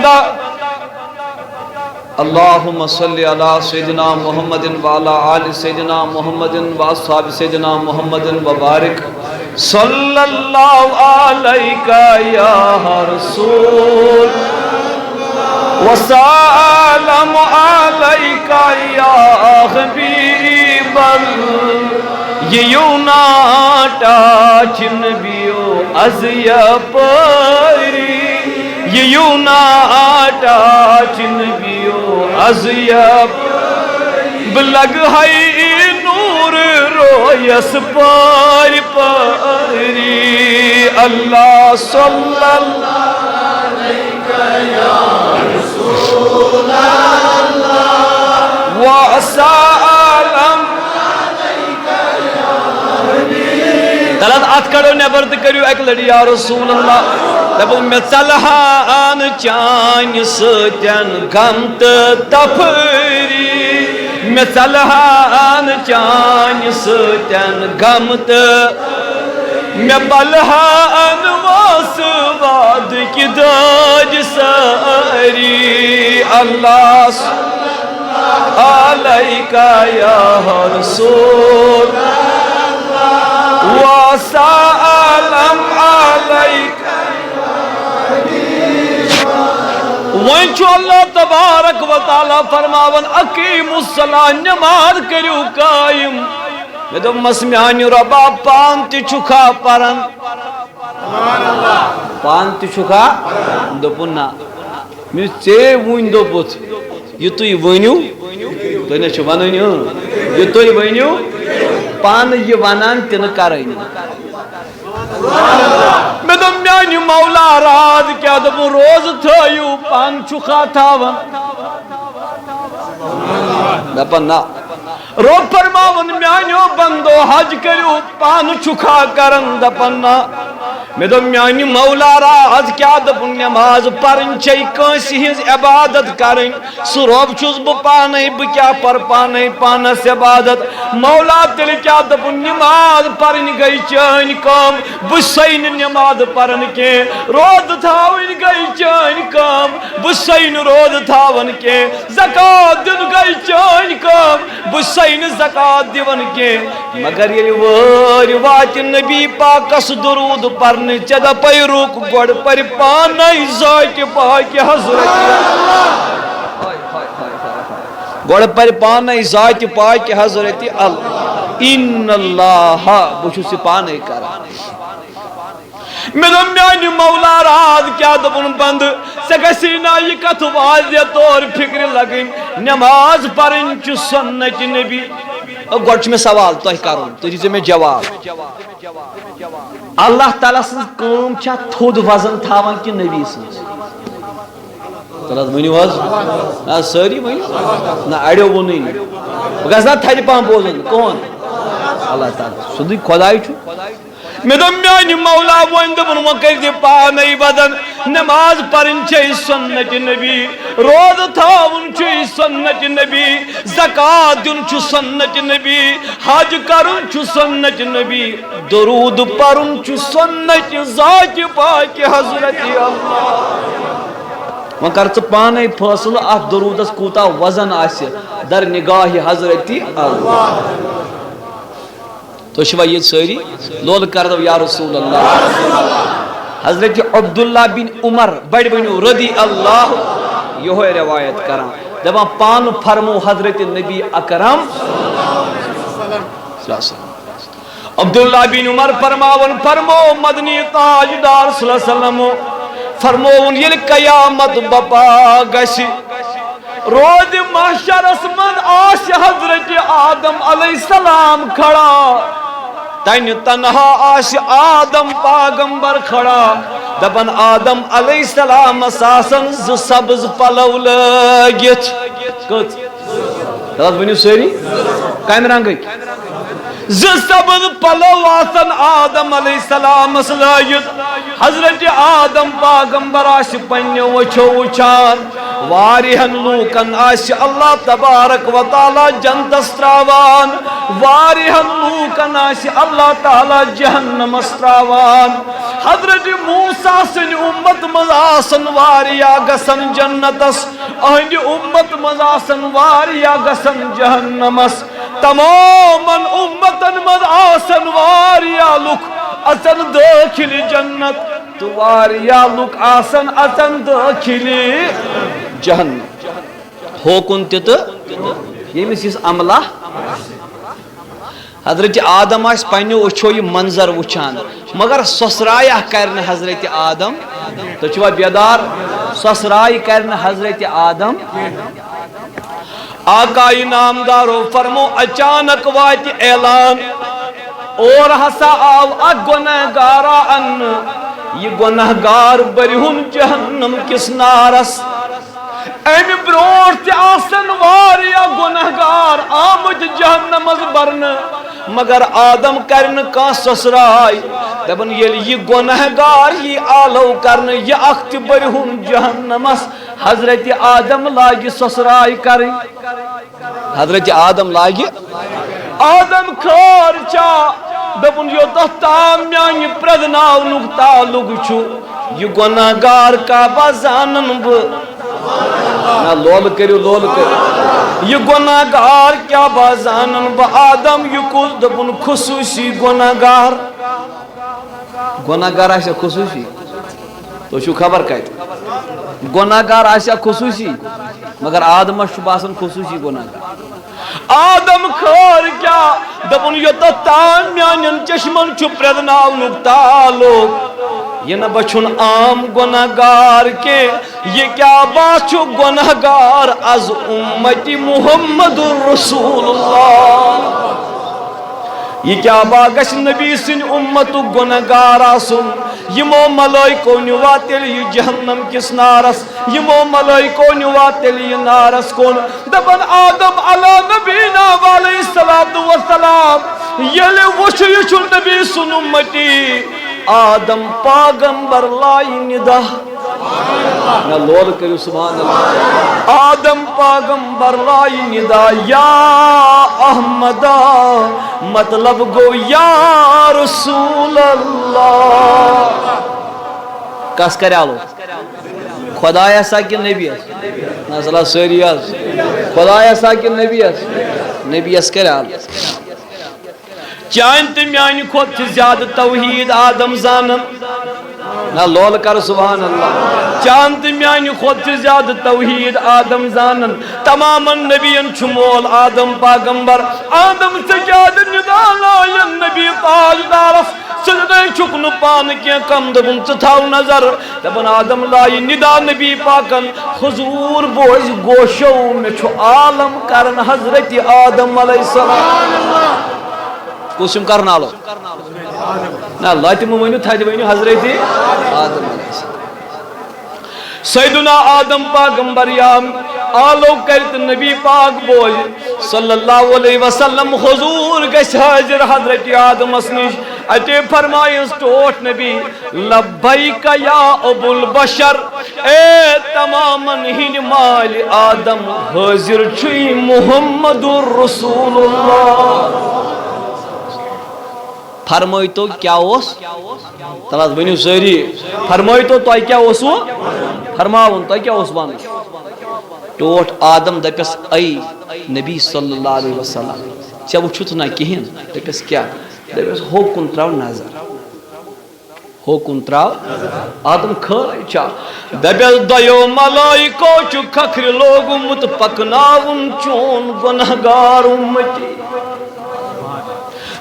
بندہ اللہم صلی علی سیدنا محمد وعلی آل سیدنا محمد واصحاب سیدنا محمد وبارک صلی اللہ علیہ یا رسول وسلم علیہ یا حبیب یہ یوناٹا چنبیو از یپری یہ یوناٹا چنبیو از یپری بلگ ہے نور رویس پار پری اللہ صلی اللہ علیہ یا رسول اللہ وسلم غلط ات کڑو نیبر تو کریو ایک لڑی یا رسول اللہ دبو میں چلہان چان ستین غم تفری میں چلہان چان ستین غم میں بلہان واسواد کی داج ساری اللہ علیکہ یا رسول وسلم علیکہ وانچو اللہ تبارک و تعالی فرماون اقیم الصلاة نماز کریو قائم میں دو مسمیانی ربا پانتی چکا پرن پانتی چکا دو پننا میں چے وین دو پوت یہ تو یہ وینیو تو نے چھو ونیو یہ تو یہ وینیو پان یہ ونان تین کرائیں میں دو میانی مولا راد کیا دو روز تھایو پان چکا تھاون میں پننا رو فرماون میانیو بندو حج کریو پان چکا کرن دپنا میں دو میانی مولا راز کیا دپن نماز پرن چاہی کنسی ہز عبادت کرن سروب چوز بو پانے بکیا پر پانے پانس عبادت مولا تل کیا دپن نماز پرن گئی چین کام بسین نماز پرن کے رود تھاون گئی چین کام بسین رود تھاون کے زکاة دن گئی چین کام بسین زکاة دیون کے مگر یہ وات نبی پاکس درود پرن چدا پیروک گوڑ پر پانائی ذات پاک حضرت گوڑ پر پانائی ذات پاک حضرت اللہ ان اللہ بچو سی پانے کرا میرا میانی مولا راد کیا دبن بند سکسی نائی کت واضح طور فکر لگن نماز پرنچ سنت نبی گوڑ میں سوال تو ہی کروں تو جیسے میں جواب اللہ تعالیٰ سے کام چھا تھود وزن تھاون کی نبی سے تعالیٰ منی واز نا ساری منی نا اڑیو وہ نہیں بگاز نا تھاڑی پام بوزن کون اللہ تعالیٰ سدی خدای چھو میں دو میانی مولا وند بن وکر دی پانی بدن نماز پرن چھے سنت نبی روز تھاون چھے سنت نبی زکاة دن چھو سنت نبی حج کرن چھو سنت نبی درود پرن چھو سنت ذات پاک حضرت اللہ وہاں کرچ پانے فاصل آپ درود اس کوتا وزن آسے در نگاہ حضرت اللہ تو شوائیت سوری لول کردو یا رسول اللہ حضرت عبداللہ بن عمر بڑھ بنو رضی اللہ یہ ہوئے روایت کرام جب پان فرمو حضرت نبی اکرم عبداللہ بن عمر فرمو مدنی تاجدار صلی اللہ علیہ وسلم فرمون یہ قیامت بپا گشی روز محشر اسمن آش حضرت آدم علیہ السلام کھڑا تین تنہا آش آدم پاغمبر کھڑا دبن آدم علیہ السلام اساسن ز سبز پلو لگت کت رات بنیو سوری کائم رنگی ز سبز پلو آسن آدم علیہ السلام اسلائیت حضرت آدم پاغمبر آش پنیو وچھو وچان واریہن لوکن آسی اللہ تبارک و تعالی جنتس تراوان واریہن لوکن آسی اللہ تعالی جہنم تراوان حضرت موسیٰ سن امت مزاسن واریا گسن جنتس اہند امت مزاسن واریا گسن جہنمس تماما امتن مزاسن واریا لک اچن داخل جنت تو واریا لک آسن اچن داخل جہنم ہوکن تیت یمس اس عملہ حضرت آدم آس پنیو اچھو یہ منظر وچھان مگر سسرایہ کرن حضرت آدم تو چھوا بیدار سسرائی کرن حضرت آدم آقا نامدارو فرمو اچانک واتی اعلان اور ہسا آو گنہگارا ان یہ گنہگار برہن جہنم کس نارس ایم بروٹ تی آسن واریا گنہگار آمد جہنم از برن مگر آدم کرن کا سسرائی دبن یہ گنہگار یہ آلو کرن یہ اخت برہن جہنمس حضرت آدم لاگی سسرائی کریں حضرت آدم لاگی آدم کھار چا دبن یہ تحتام میانی پردناو نکتا لگچو یہ گنہگار کا بازانن لول کریو لول کریو یہ گناہگار کیا بازانن با آدم یہ کل دبن خصوصی گناہگار گناہگار آشا خصوصی تو شو خبر کہتے گناہگار آشا خصوصی مگر آدم شباسن خصوصی گناہگار آدم خور کیا دبن یہ تتان میانن چشمن چو پردناو نکتالو یہ نہ بچن عام گناہگار کے یہ کیا باچو گناہگار از امتی محمد الرسول اللہ یہ کیا باگش نبی سن امت گناہگار آسن یمو ملائکو نیواتل یہ جہنم کس نارس یمو ملائکو نیواتل یہ نارس کن دبن آدم علی نبینا علیہ السلام یل وچو یچو نبی سن امتی آدم پاغمبر لائی ندا نہ لول کریو سبحان اللہ آدم پاغمبر لائی ندا یا احمدہ مطلب گو یا رسول اللہ کس کریالو خدایا سا کہ نبی اس نازلہ سوری اس خدایا سا کہ نبی اس نبی اس کریالو چاہن تم یعنی خود زیادہ توحید آدم زانن نا لول کر سبحان اللہ چاہن تم یعنی خود زیادہ توحید آدم زانن تماما نبیان چمول آدم پاغمبر آدم سجاد ندالاین نبی تاج دارف سجدہ چکن پان کیا کم دبن تتھاو نظر دبن آدم لائی ندا نبی پاکن حضور بوز گوشو میں چھو عالم کرن حضرت آدم علیہ السلام کسم کرنا لو نا اللہ تیمو ونیو تھا جو ونیو حضرت آدم علیہ السلام سیدنا آدم پاغمبر یام آلو کرت نبی پاک بوج صلی اللہ علیہ وسلم حضور گش حاضر حضرت آدم اسنش اتے فرمائیس ٹوٹ نبی لبیک یا ابو البشر اے تماما ہن مال آدم حاضر چھوئی محمد الرسول اللہ فرمائی تو کیا اوس تلاز بنیو سری فرمائی تو کیا اوسو فرماون تو کیا اوس بان ٹوٹ آدم دپس ای نبی صلی اللہ علیہ وسلم چا وچھت نہ کہن دپس کیا دپس ہو کن تراو نظر ہو کن تراو آدم کھر چا دپس دیو ملائکو چو کھکر لوگ مت پکناون چون گنہگار امتی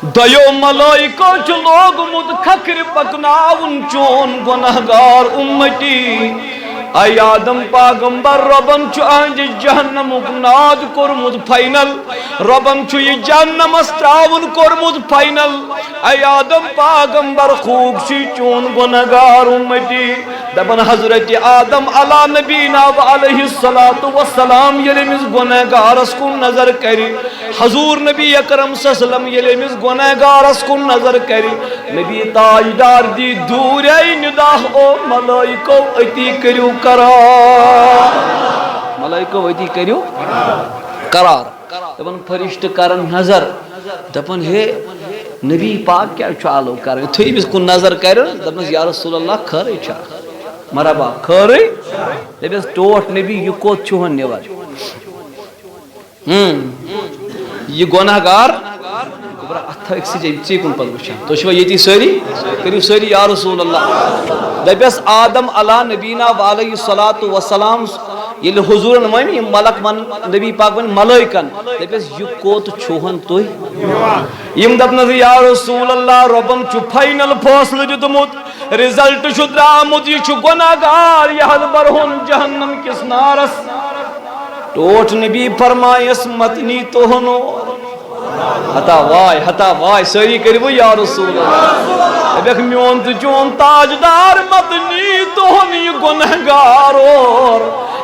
دیو ملائکو چو لوگ مد کھکر پکناون چون گنہگار امتی اے آدم پاغمبر ربن چو آنج جہنم ناد کرمد فائنل ربن چو یہ جہنم استراون کرمد فائنل اے آدم پاغمبر خوب سی چون گنہگار امتی دبن حضرت آدم علی نبینا و علیہ السلام یلمز گنہگار اس کو نظر کری حضور نبی اکرم صلی اللہ علیہ وسلم یلمز گنہگار اس کو نظر کری نبی تاجدار دی دور ای نداہ او ملائکو اتی کریو کرا ملائکہ وتی کریو قرار دپن فرشتہ کرن نظر دپن ہے نبی پاک کیا چالو کرن تھویمس کن نظر کرن دپنس یا رسول اللہ خرے چھا مرحبا خرے دپس ٹوٹ نبی یہ کوت چھون نیوان یہ گناہ گار اتھا ایک سجے چی کن پل وچھان تو شو یتی ساری کریو ساری یا رسول اللہ دپس آدم علی نبینا علیہ الصلوۃ والسلام یل حضورن ون یہ ملک من نبی پاک ون ملائکن دپس یہ کوت چھوہن توy یم دپن یا رسول اللہ ربن چھ فائنل فیصلہ دتمت رزلٹ چھ درامت یہ چھ گناہ گار یہ حل برہن جہنم کس نارس ٹوٹ نبی فرمایس متنی توہنو ہتا وائے ساری کرو یا رسول اللہ دیکھ میون تو چون تاجدار مدنی توہن یہ گنہگار اور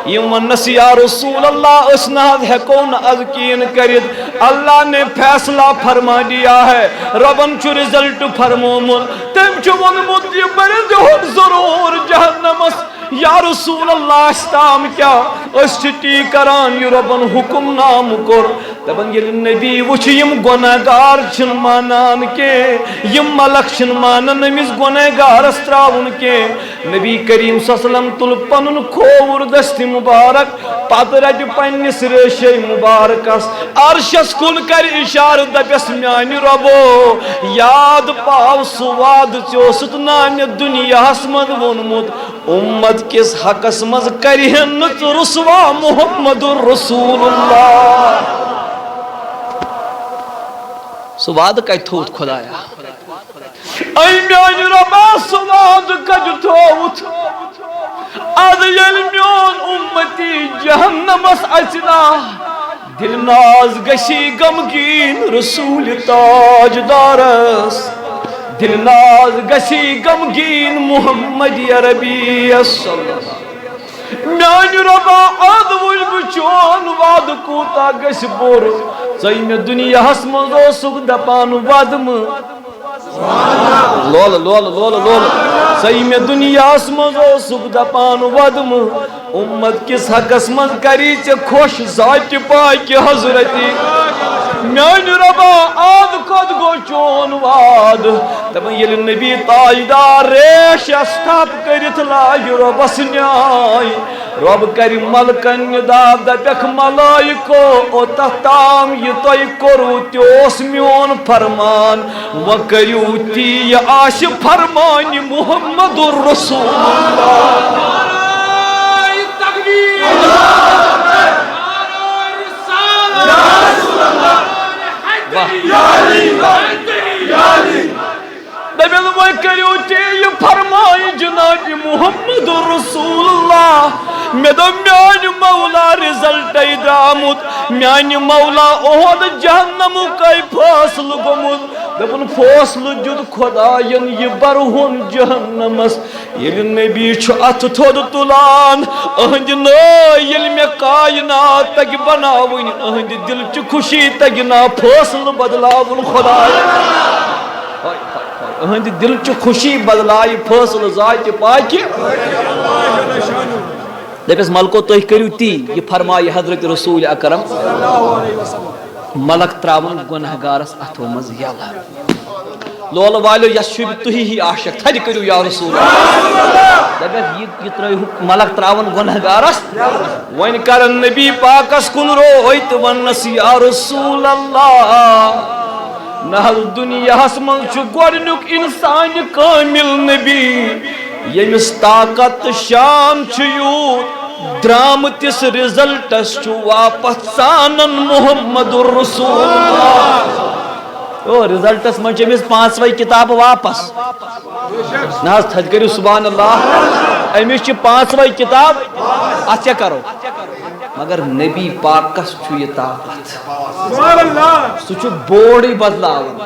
یہ ونس یا رسول اللہ اسناد ہے کون ازکین کرد اللہ نے فیصلہ فرما دیا ہے ربن چو رزلٹ فرمومن تم چو ونمت یہ برد ہم ضرور جہنمس یا رسول اللہ استام کیا اسٹی کران یہ ربن حکم نام کر دبن یہ نبی وچھ یم گناہگار چھن مانان کے یم ملک چھن مانان نمیز گناہگار استراؤن کے نبی کریم صلی اللہ علیہ وسلم تل پنن کھور دست مبارک پادرج پنس ریشے مبارکس عرشس کن کر اشار دبس میانی ربو یاد پاو سواد چوست نان دنیا اسمد ونمت امت کس حقس مز کرہن رسوا محمد رسول اللہ سواد کج تھوت خدایا ای میانی ربا سواد کج تھوت از یل میون امتی جہنمس اچنا دل ناز گشی غمگین رسول تاجدارس دل ناز گشی غمگین محمد عربی صلی اللہ میانی ربا آد وش بچون واد کوتا گش بور ژے میں دنیا ہس مز اوسک دپان ودم لول لول لول لول ژے میں دنیا ہس مز اوسک دپان ودم امت کس حقس مز کری ژے خوش ذات پاک حضرتی میانی ربا آد کد گو چون واد دپن یل نبی تاجدار ریش استھپ کرت لاج ربس نیائی رب کر ملکن نداب دپک ملائکو او تختام یہ توی کرو تیوس میون فرمان و کریو تی یہ آش فرمان محمد الرسول اللہ دبن وہ کریو تی یہ فرمائی جناب محمد رسول اللہ میں دو میان مولا رزلٹ درامت میان مولا اہد جہنم کئی فاصل گمت دبن فاصل جد خداین یہ برہن جہنمس یل نبی چھو ات تھود تلان اہند نائی یل میں کائنات تک بناون اہند دل چھ خوشی تک نا فاصل بدلاون خداین اہند دل چھ خوشی بدلائی فاصل ذات پاک دپس ملکو تھی کرو تی یہ فرمائی حضرت رسول اکرم ملک تراون گنہگارس اتھو مز یلا لول والو یس شب تھی ہی عاشق تھد کرو یا رسول دپس یہ ترائی ملک تراون گنہگارس ون کرن نبی پاکس کن رویت ونس یا رسول اللہ نہل دنیا من گۄڈنیُک انسان کامل نبی یمس طاقت شان یوت درامتس رزلٹس واپس ژانن محمد الرسول اللہ رزلٹس من امس 5 کتاب واپس نا تھد کرو سبحان اللہ امس 5 کتاب ات کیا کرو مگر نبی پاکس یہ طاقت سہ بورڈ بدلاون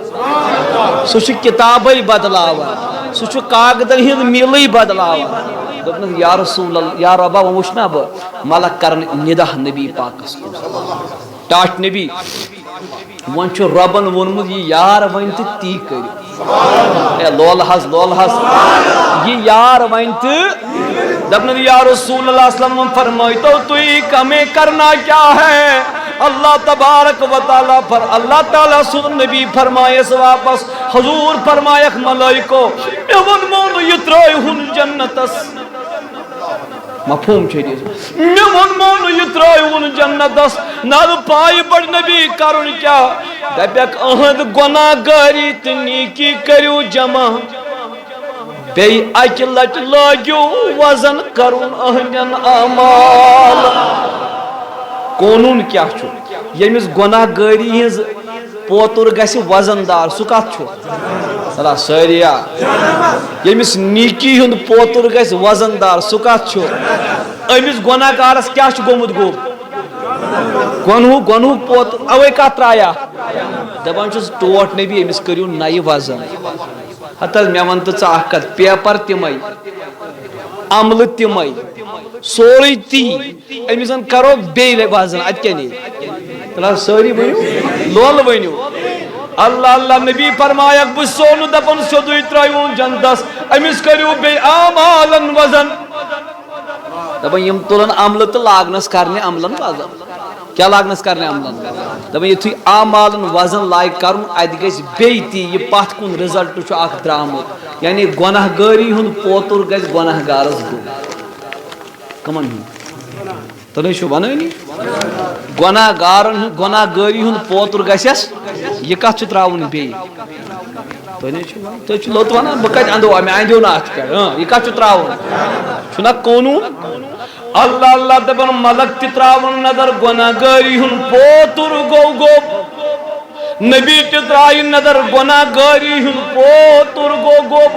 سہ کتابے بدلاون سہ کاغذن ہند میل بدلاون دپنس یا رسول اللہ یا ربا وہ وچھنا بہ ملک کرن ندا نبی پاکس ٹاٹ نبی ون ربن وونمت یہ یار ون تو تی کرو لول حس یہ یار ون تو دپن یا رسول اللہ صلی اللہ علیہ وسلم فرمائی تو ہمیں کرنا کیا ہے؟ اللہ تبارک و تعالیٰ اللہ تعالیٰ سن نبی فرمائے واپس حضور فرمائے ملائکو میں ونمون یترائی ہن جنتس مفہوم چھے میں ونمون یترائی ہن جنتس نال پائی بڑھ نبی کرن کیا دبیک اہد گناہ گاری تنیکی کریو جمع بی اکی لٹ لاگیو وزن کرن اہدن اعمال قانون کیا چھو یمس گناہ گاری ہز پوتر گسی وزن دار سہ کت چھو اللہ ساریا یمس نیکی ہند پوتر گس وزن دار سہ کت چھو امس گناہ کارس کیا چھ گومت گوب گنہ پوتر اوے کت ترایا دپان چھس ٹوٹ نبی امس کریو نئی وزن ہتہ مے ون تو ژٕ اکھ کتھ پیپر تمے عمل تمے سوری تی امسن کرو بے وزن ات کیا نہیں ساری ونو لول ونو اللہ اللہ نبی فرمایا بہ سونو دپن سیودے ترایون جنتس امس کریو بے اعمالن وزن دپن یم تلن عمل تو لاگنس کرنے عملن وزن کیا لاگنس کرنے عملن دپن یتھے اعمالن وزن لائق کرن ات گژھِ بیٚیہِ تہِ یہ پتھ کُن رِزلٹ چھُ اکھ درامُت یعنی گناہ گٲری ہُنٛد پوتُر گژھِ گناہ گارس دُر کمن تۄہہِ چھُو ونٲنی گناہ گارن ہُنٛد گناہ گٲری ہُنٛد پوتُر گژھٮ۪س یہِ کتھ چھُ تراوُن بیٚیہِ تُہۍ چھِو لوٚت ونان بہٕ کتہِ اندو مےٚ اندیو نہٕ اتھ پٮ۪ٹھ یہِ کتھ چھُ تراوُن چھُنہ قونوٗن اللہ اللہ دپن ملک تہِ تراون نظر گناہ گٲری ہُنٛد پوتُر گوٚب نبی تہِ ترایہِ نظر گناہ گٲری ہُنٛد پوتُر گوٚب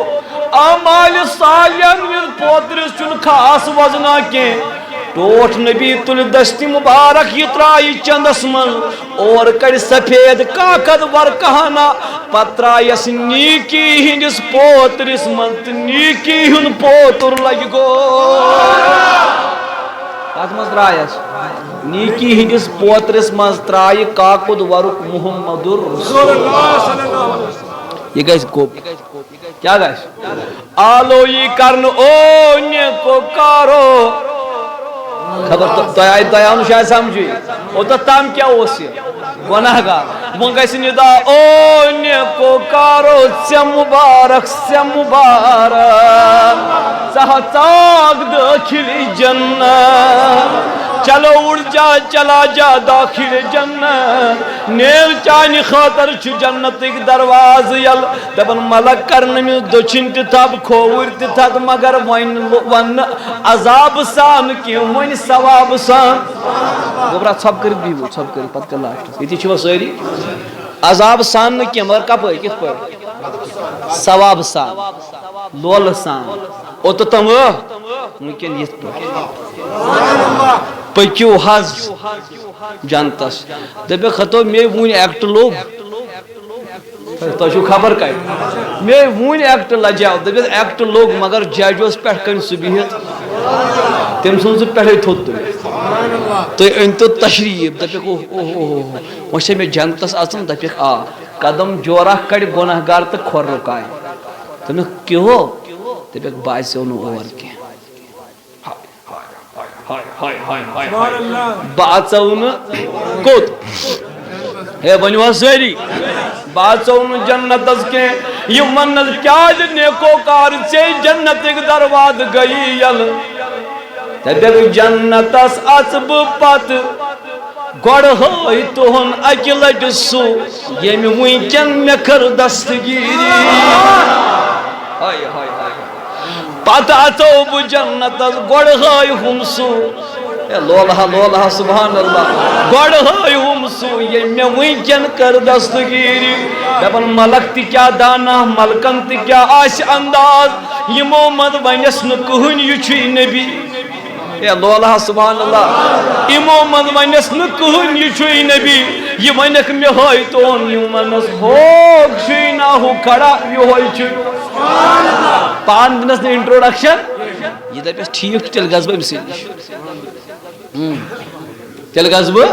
اعمالِ صالحن وِز پوترس چھُنہٕ خاص وزنا کینٛہہ ٹوٹھ نبی تُلہِ دستی مبارک یہ ترایہِ چندس منٛز اور کڑِ سفید کاکد ورقہ ہنا پتہٕ ترایس نیکی ہندس پوترس منٛز تہٕ نیکی ہُنٛد پوتُر لگہِ کتھ منٛز ترایس نیکی ہندس پوترس منٛز ترایہِ کاکد ورق محمد رسول یہ گژھِ گوٚب کیا گژھِ آلو یہ کرنہٕ او نیکو کارو خبر تۄہہِ آو نہٕ شاید سمجھے اوٚتتھ تام کیٛاہ اوس یہِ گۄناہ گار وۄنۍ گژھِ نِدا او نیکو کارو ژےٚ مُبارک ژےٚ مُبارک ژٕ ہا ژاگ دٲخِل جنت چلو اڑ جا چلا جا داخل جنت نیل چانہِ خٲطرٕ چھُ جنتٕکۍ دروازٕ یلہٕ دپن ملک کرن أمِس دٔچھِنۍ تہِ تھپھ کھووُرۍ تہِ تھکھ مگر وۄنۍ وننہٕ عذاب سان کینٛہہ وۄنۍ ثواب سان گوٚبرا ژھۄپہٕ کٔرِتھ بِہِو ژھۄپہٕ کٔرِتھ پتہٕ کر لاسٹس ییٚتی چھِوا سٲری عذاب سان نہٕ کینٛہہ مگر کپٲرۍ کِتھ پٲٹھۍ ثواب سان لولہٕ سان اوٚتتھ تام وٕنکٮ۪ن یِتھ پٲٹھۍ پٔکِو حظ جنتس دپیکھ ہتو مے وُنۍ ایکٹ لوٚگ تۄہہِ چھُو خبر کتہِ مے وُنۍ ایکٹ لجاو دپیکھ ایکٹ لوٚگ مگر جج اوس پٮ۪ٹھٕ کنۍ سُہ بِہِتھ تٔمۍ ژھُن سُہ پٮ۪ٹھے تھوٚد تُلِتھ تُہۍ أنۍتو تشریٖف دپیکھ وۄنۍ چھےٚ مےٚ جنتس اژُن دپیکھ آ قدم جورا کڑِ گۄناہ گار تہٕ کھۄر رُکایہِ دوٚپنکھ کیٛاہ دپیکھ باسیو نہٕ اور کینٛہہ بہٕ اژو نہٕ کوٚت ہے ؤنِو حظ سٲری بہٕ اژو نہٕ جنتس کینٛہہ یِم وننس کیٛازِ نیکو کار ژےٚ جنتٕکۍ دروازٕ گٔیی یلہٕ دپیکھ جنتس اژٕ بہٕ پتہٕ گۄڈٕ ہٲے تُہُنٛد اکہِ لٹہِ سُہ ییٚمہِ وٕنکٮ۪ن مےٚ کٔر دستگیٖری پتہٕ اژو بہٕ جنتس گۄڈٕ ہٲے ہُم سُہ لولہا لولہا سبحان اللہ گۄڈٕ ہٲے ہُم سُہ ییٚمہِ مےٚ وٕنکٮ۪ن کٔر دستگیٖری دپن ملک تہِ کیٛاہ دانا ملکن تہِ کیٛاہ آسہِ انداز یِمو منٛز ونٮ۪س نہٕ کٕہٕنۍ یہِ چھُے نبی اے لولہا سبحان اللہ یِمو منٛز ونٮ۪س نہٕ کٕہٕنۍ یہِ چھُے نبی یہِ ونٮ۪کھ مےٚ ہٲے تون یِم ونس ہوگ چھُے نا ہُہ کھڑا یِہوے چھُ پان دِنس نہٕ انٹروڈکشن یہِ دپٮ۪س ٹھیٖک چھُ تیٚلہِ گژھٕ بہٕ أمۍ سٕے نِش تیٚلہِ گژھٕ بہٕ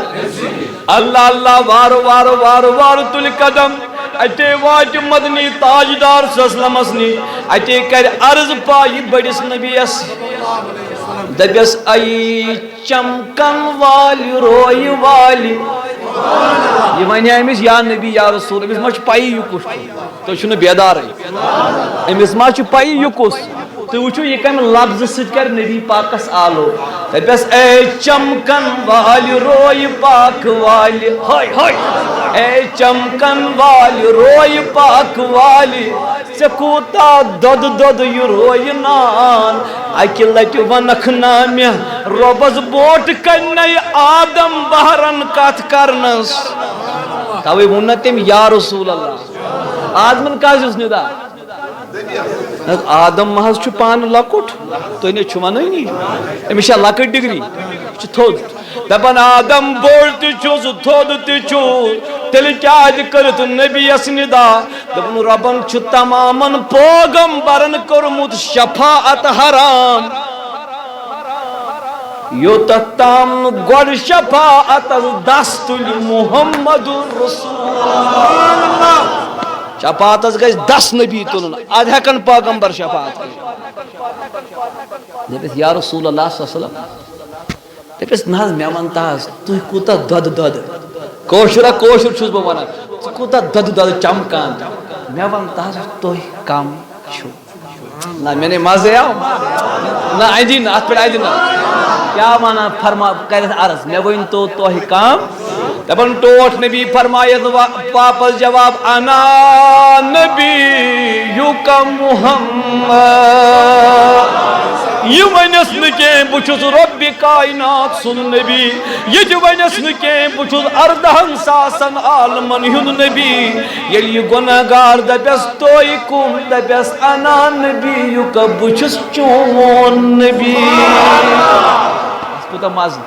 اللہ اللہ وارٕ وارٕ وارٕ وارٕ تُلہِ قدم اتے واتہِ مدنی تاجدار صلی اللہ علیہ وسلمس نِش اتے کرِ عرض پایہِ بٔڑِس نبیَس دبیس ای چمکن والی روی والی یہ ونیا امس یا نبی یا رسول امس ما پائی یہ کس تو چھو بیدار امس ما پائی یہ کس تو وچھو یہ کم لفظ ست کر نبی پاکس آلو دبیس اے چمکن والی روی پاک والی ہائے ہائے اے چمکن والی روی پاک والی ژے کوتا دۄد دۄد یہِ رویہِ نان اکہِ لٹہِ ونکھ نا مےٚ رۄبس بوٹ کننے آدم بہرن کتھ کرنس توے ووٚن نا تٔمۍ یا رسول اللہ آدمن کیٛازِ اوس ندا آدم ما حظ چھُ پانہٕ لۄکُٹ تُہۍ نے چھُو ونٲنی أمِس چھا لۄکٕٹ ڈگری یہِ چھُ تھوٚد دپان آدم بوڑ تہِ چھُس تھوٚد تہِ چھُ تیٚلہِ کیٛازِ کٔرِتھ نبی یس ندا دوٚپُن رۄبن چھُ تمامن پیغمبرن کوٚرمُت شفاعت حرام یوٚتتھ تام نہٕ گۄڈٕ شفاعتس دس تُلہِ محمد رسول شفاعتس گژھِ دس نبی تُلُن ادٕ ہٮ۪کن پیغمبر شفاعت دپیس یا رسول اللہ صلی اللہ علیہ وسلم دپیس نہ حظ مےٚ ون تہ حظ تُہۍ کوٗتاہ دۄدٕ دۄدٕ کٲشُر کٲشُر چھُس بہٕ ونان ژٕ کوٗتاہ دۄدٕ دۄدٕ چمکان مےٚ ون تہ حظ تُہۍ کم چھِو نہ مےٚ نے مزے آو نہ اندی نہٕ اتھ پٮ۪ٹھ اندی نہٕ کیٛاہ ونان فرما کرٮ۪س عرض مےٚ ؤنۍ تو تُہۍ کم دپان ٹوٹھ نبی فرمایت واپس جواب انا نبیُک محمد یہ ونس نکیں بچھس رب کائنات سن نبی یہ ونس نکیں بچھس اردہن ساسن عالمن ہند نبی یل یہ گناہگار دپیس توئی کم دپیس انا نبیُک بچھس چون نبی کوتاہ مزٕ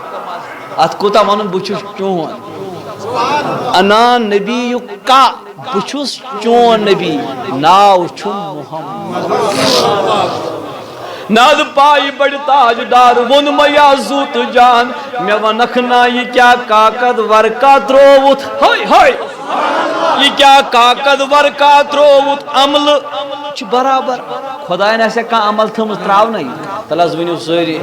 اتھ کوتاہ ونُن بچھس چون انا نبیُک کا بچھس چون نبی ناو چھُم محمد ناد پائی بڑ تاج دار ون میا زوت جان میں ونکھ نا یہ کیا کاکد ورکا تروت ہائے ہائے یہ کیا کاکد ورکا تروت عمل چھ برابر خدا نے ایسے کہاں عمل تھمس تراو نہیں تلاز ونیو ساری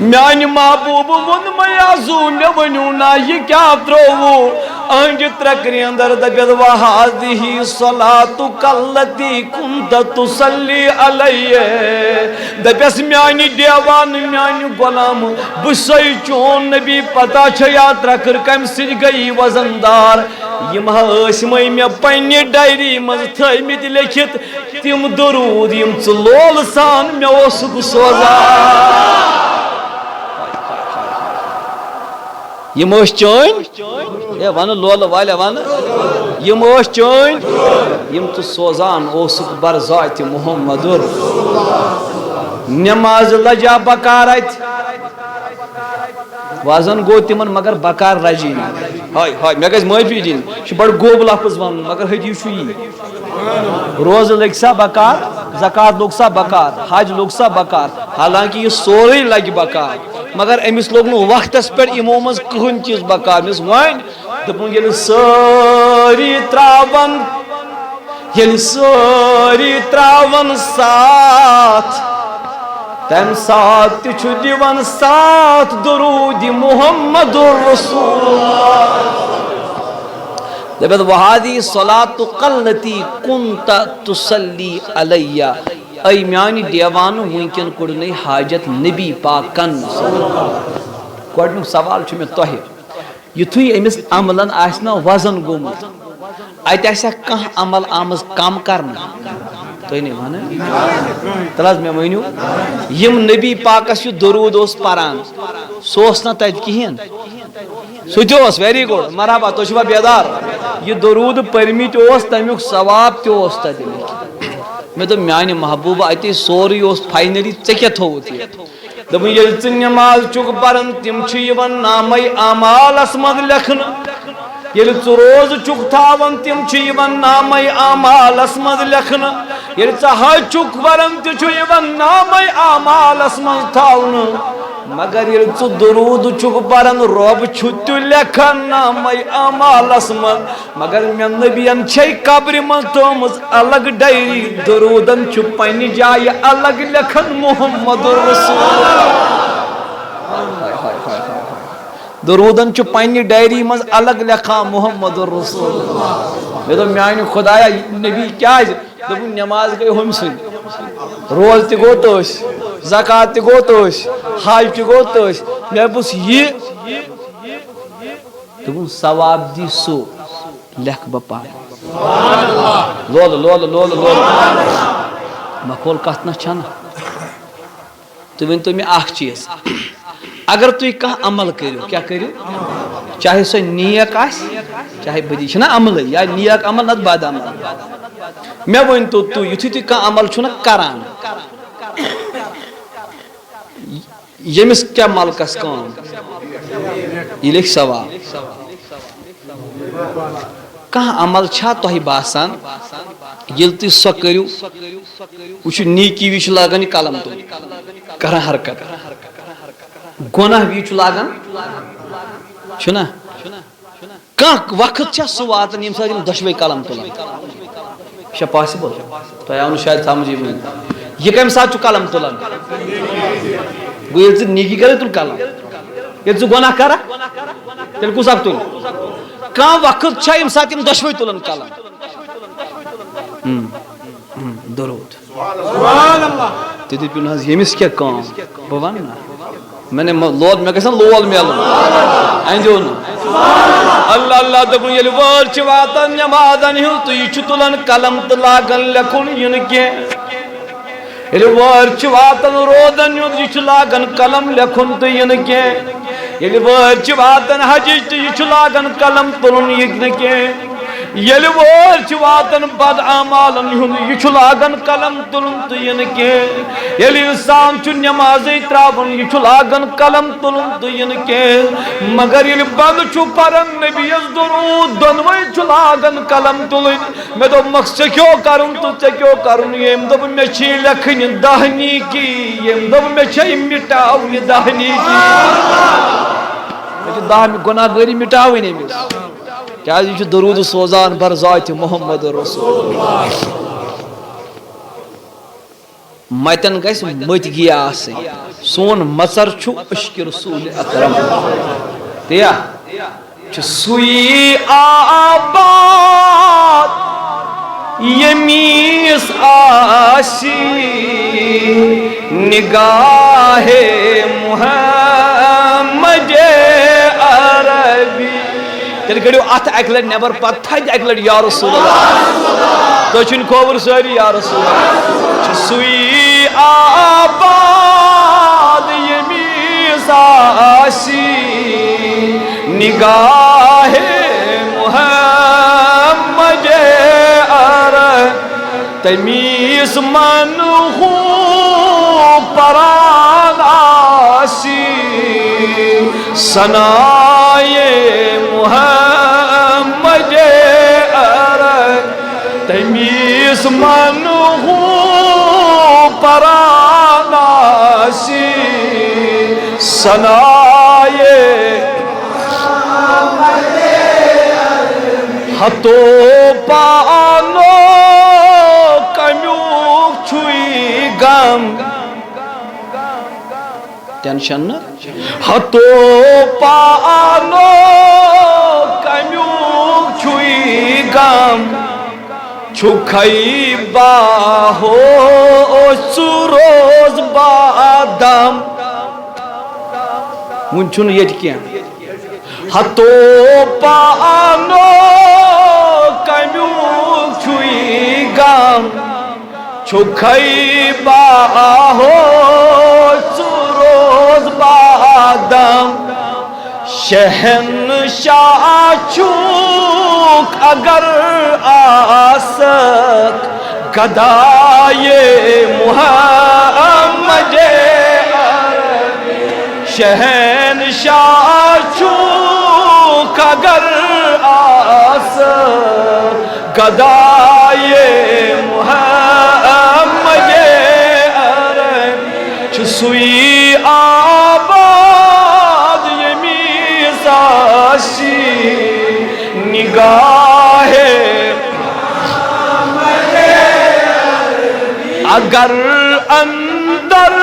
میانی محبوب ون میا زو میں ونیو نا یہ کیا تروو انج ترکری اندر دبید وحادی صلاتک اللتی کنت تسلی علیہ دبیس میانی دیوان میانی غلام بسائی چون نبی پتا چھیا ترکر کم سج گئی وزندار یم اسمائی میں پنی ڈائری مز تھیمت لکھت تم درود یم ژلول سان میں اوسک سوزا یم اوس چون اے ون لول والے ون یم اوس چون یم تو سوزان اوسک بر ذات محمد نماز لجا بکار ات وازن گو تمن مگر بکار رجی ہائے ہائے مے گژھِ معافی دِنۍ چھ بڑ گوب لفظ ون مگر حدیث چھُ یی روز لگ سا بکار زکات لوگ سا بکار حج لوگ سا بکار حالانکہ یہ سورے لگ بکار مگر امس لوگ نو وقتس پہ یمو مز کہن چیز بکار مس ون دپن یل ساری تراون ساتھ تم ساتھ تہ چھ دیوان ساتھ درود محمد رسول اللہ دپت وہادی صلاتک التی کنت تسلی علیہ اے میانی دیوان ونکن کڑنے حاجت نبی پاکن گۄڈنیُک سوال چھُ مےٚ تۄہہِ یُتھُے أمِس عملن آسہِ نا وزن گوٚمُت اتہِ آسیا کانٛہہ عمل آمٕژ کم کرنہٕ تُہۍ نے ونان تل حظ مےٚ ؤنِو یم نبی پاکس یہِ درود اوس پران سُہ اوس نا تتہِ کِہیٖنۍ سُہ تہِ اوس ویری گُڈ مرحبا تُہۍ چھِوا بیدار یہ درود پٔرمٕتۍ اوس تمیُک ثواب تہِ اوس تتہِ مےٚ دوٚپ میانہِ محبوبہ اتے سورُے اوس فاینلی ژےٚ کیٛاہ تھووُتھ یہِ دوٚپُن ییٚلہِ ژٕ نٮ۪ماز چھُکھ پران تِم چھِ یِوان نامے اعمالس منٛز لیکھنہٕ ییٚلہِ ژٕ روزٕ چھُکھ تھاوان تِم چھِ یِوان نامے اعمالس منٛز لیکھنہٕ ییٚلہِ ژٕ حج چھُکھ پران تہِ چھُ یِوان نامے اعمالس منٛز تھاونہٕ مگر ییٚلہِ ژٕ درود چھُکھ پران رۄب چھُ تہِ لیکھان نامے اعمالس منٛز مگر مےٚ نبین چھے قبرِ منٛز تھٲومٕژ الگ ڈایری درودن چھُ پننہِ جایہِ الگ لیکھان محمد رسول درودن چھ پنی ڈائری مز الگ لکھا محمد الرسول اللہ. میں میانہ خدایا نبی کیا دپن نماز گئی ہم سن روز تہ گو تس زکات تہ گو تس حج تہ گو تس میں بس یہ دپن ثواب دی سو لکھ بہ پہ لول لول لول لول مکھول کت نہ چھنا. تو ون تو میں اخ چیز اگر تھی کھانا عمل کرو کیا کرو چاہے سو نیک آس چاہے بدی چھنا عمل یا نیک عمل نت بد عمل میں ون تو یتھے تھی کھانا عمل چھنا کران یمس کیا ملکس کام یہ لکھ ثواب. کھانا عمل چھا تہ باسان یل تھی سو کرو وہ نیکی وی لاگان قلم تو کران حرکت گناہ بھی لاگان چھنا کھانا وقت چھا سہ واتان یم سات دشوے قلم تلان یہ پاسبل تہ آو شاید سمجھ یہ کم سات قلم تلان گو یل نیکی کرے تل قلم یل گناہ کرا تیل کس اک تل کھانا وقت چھا یم سات دشوے تلان قلم درود تھی دپو نا یمس کیا کام بہ ون نا میں نے لول میں گھن لول میلن اندو نا اللہ اللہ دپن یل وار چھ واتان نمازن ہن تو یہ تلان قلم تو لاگان لکھن ین کی یل وار چھ واتان روزن ہن یہ لاگان قلم لکھن تو ین کی یل وار چھ واتان حج تو یہ لاگان قلم تلن ین کی یل وار چھ واتان بد اعمالن ہن یہ لاگان قلم تلن تو ین کی یل انسان چھ نماز تراون یہ لاگان قلم تلن تو ین کی مگر یل بند چھ پرن نبی درود دنوے چھ لاگان قلم تلن میں دو مقصد کیوں کرن تو کیوں کرن یم دب میں چھ لکھن دہنی کی یم دب میں چھ مٹاون دہنی کی دہ گناہ گاری مٹاون امس کیا یہ درود سوزان بر ذات محمد رسول اللہ متن گھس مت گیا آسن سون مژر چھُ عشق رسول اکرم تیا چھ سوئی آباد یمیس آسی نگاہ محمد عربی تیل کڑیو ات اک لٹ نبر پت تھد اک لٹ یا رسول اللہ تو چھن کھوور ساری یا رسول اللہ سوئی آباد یمیس آسی نگاہ محمد عرب تمیز منہو پران آسی ثنائے محمد عرب تمیز منہو پران آسی ثنائے ہتو پانو کمیوک چھوئی غم ٹینشن نا ہتو پانو کمیوک چھوئی غم چھکھائی باہو سروز بادام من چھن یہ کیا ہتو پانو کمیوک چھوئی غم چھکھائی باہو سروز بادام شہنشاہ چھوک اگر آسک گدائے محمد شہنشاہ چھوک اگر آسک گدائے محمد سوئی آباد یمیز آسی نگاہ اگر اندر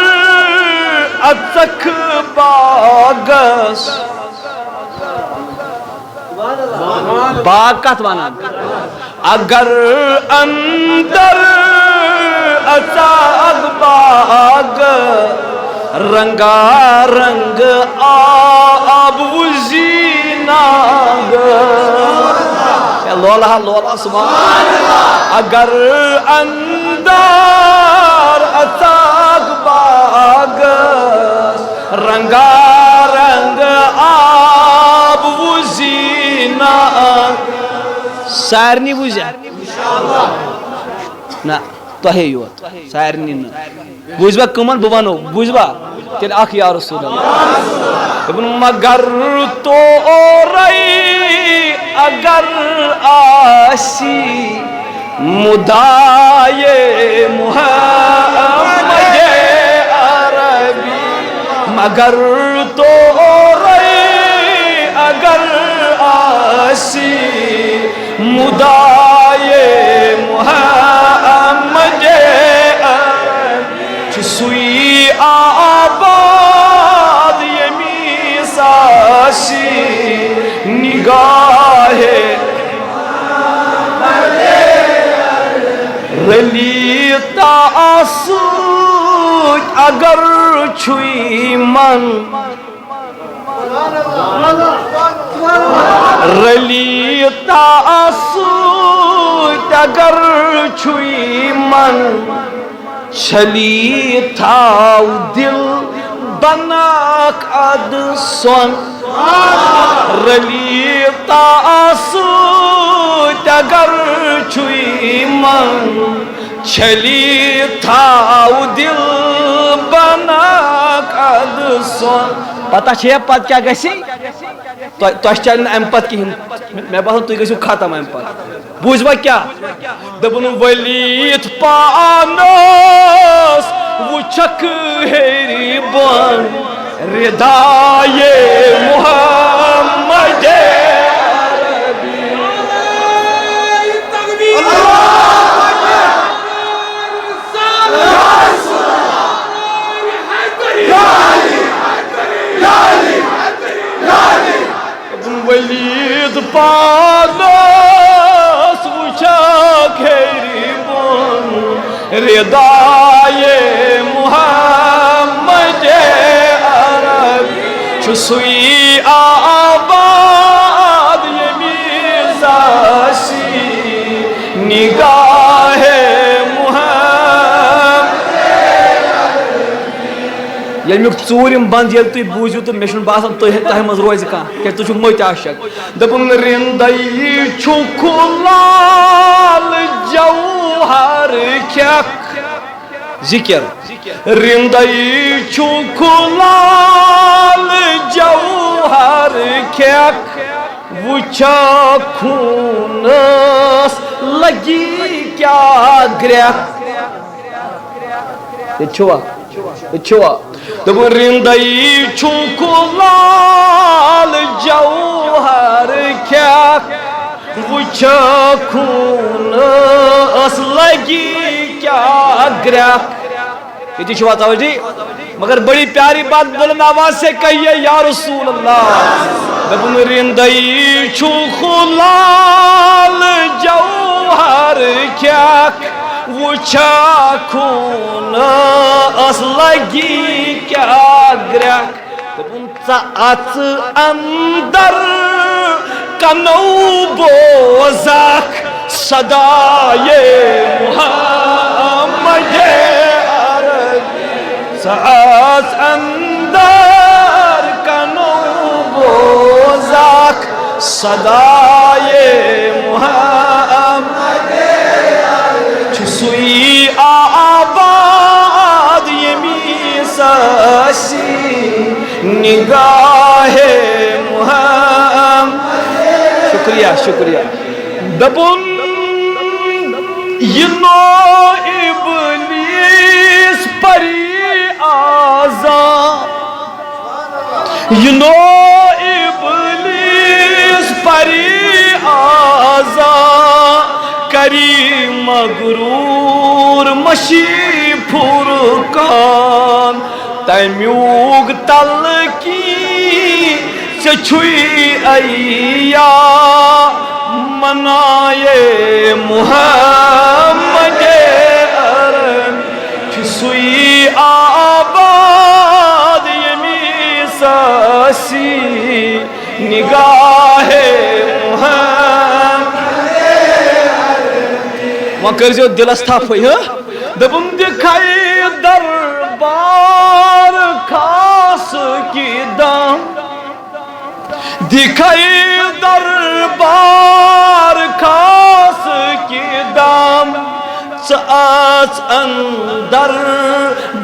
اچک باغس باغ کت ونان اگر اندر اچاگ باغ رنگا رنگ آب وزیناگ لولا لولا سبحان اللہ اگر اندر اچاگ باغ رنگا رنگ آب وزیناگ سارنی بوزیا نا تۄہے یوت سارنی نہ بوزبا کمن بہ ونو بوزبا تیل اخ یا رسول اللہ ابن مگر تو اگر آسی مدائے محمد عربی مگر تو اگر آسی مدائے محمد عربی سوئی آباد یمی ساشی نگاہ رلی تاسوج اگر چھوئی من رلی تاسوج اگر چھوئی من چھلی تھاو دل بناک اد سن رلی تاسوج اگر چھوئی من چھلی تھاو دل بناک اد سن پتہ چھے پت کیا گسی تو چلن ام پت کہین میں باسان تھی گھو ختم ام پت بوزوا کیا دپن ولید پانس وچھک ہیری بن ردائے محمد عربی ولید پانس وچھک ہیری بن ردائے محمد عربی چھسوئی آباد یمی زاشی نگاہ محمد یل میک ژوٗرِم بند یل تُہۍ بوٗزِو تہٕ مےٚ چھُنہٕ باسان تۄہہِ منٛز روزِ کانٛہہ کیٛازِ تُہۍ چھِو مٔتۍ عاشق دپُن رِنٛدَے چھُکھ لال جوہر کھٮ۪کھ ذکر رِنٛدَے چھُکھ لال جوہر کھٮ۪کھ وٕچھکھ خوٗنس لگی کیٛاہ گرٛٮ۪کھ ییٚتہِ چھُوا دپُن رِنٛدَے چھُکھ لال جوہر کھٮ۪کھ وٕچھکھ خوٗنس لگی کیٛاہ گرٛٮ۪کھ ییٚتہِ چھُوا توجہ مگر بڑی پیاری بات بلند آواز سے کہیے یا رسول اللہ دپُن رِنٛدَے چھُکھ لال جوہر کھٮ۪کھ وٕچھکھ خوٗنس لگی کیٛاہ گرٛٮ۪کھ دپُن ژٕ اژ اندر کنو بوزکھ صدائے محمد عربی ژٕ اژ اندر کنو بوزکھ صدائے محمد سوئی آباد یمی ساشی نگاہ محمد شکریہ شکریہ دپن یہ نو ابلیس پری آزاد یہ نو ابلیس پری آزاد کری مغرور مشی فرقان تمیوگ تلکی چچھوئی ایا منائے محمد ارم سوئی آباد یمی ساسی نگاہ محمد وہاں کرزیو دلس تھاپوئی دبن دکھائی دربار خاص کی دام دکھائی دربار خاص کی دام ساس اندر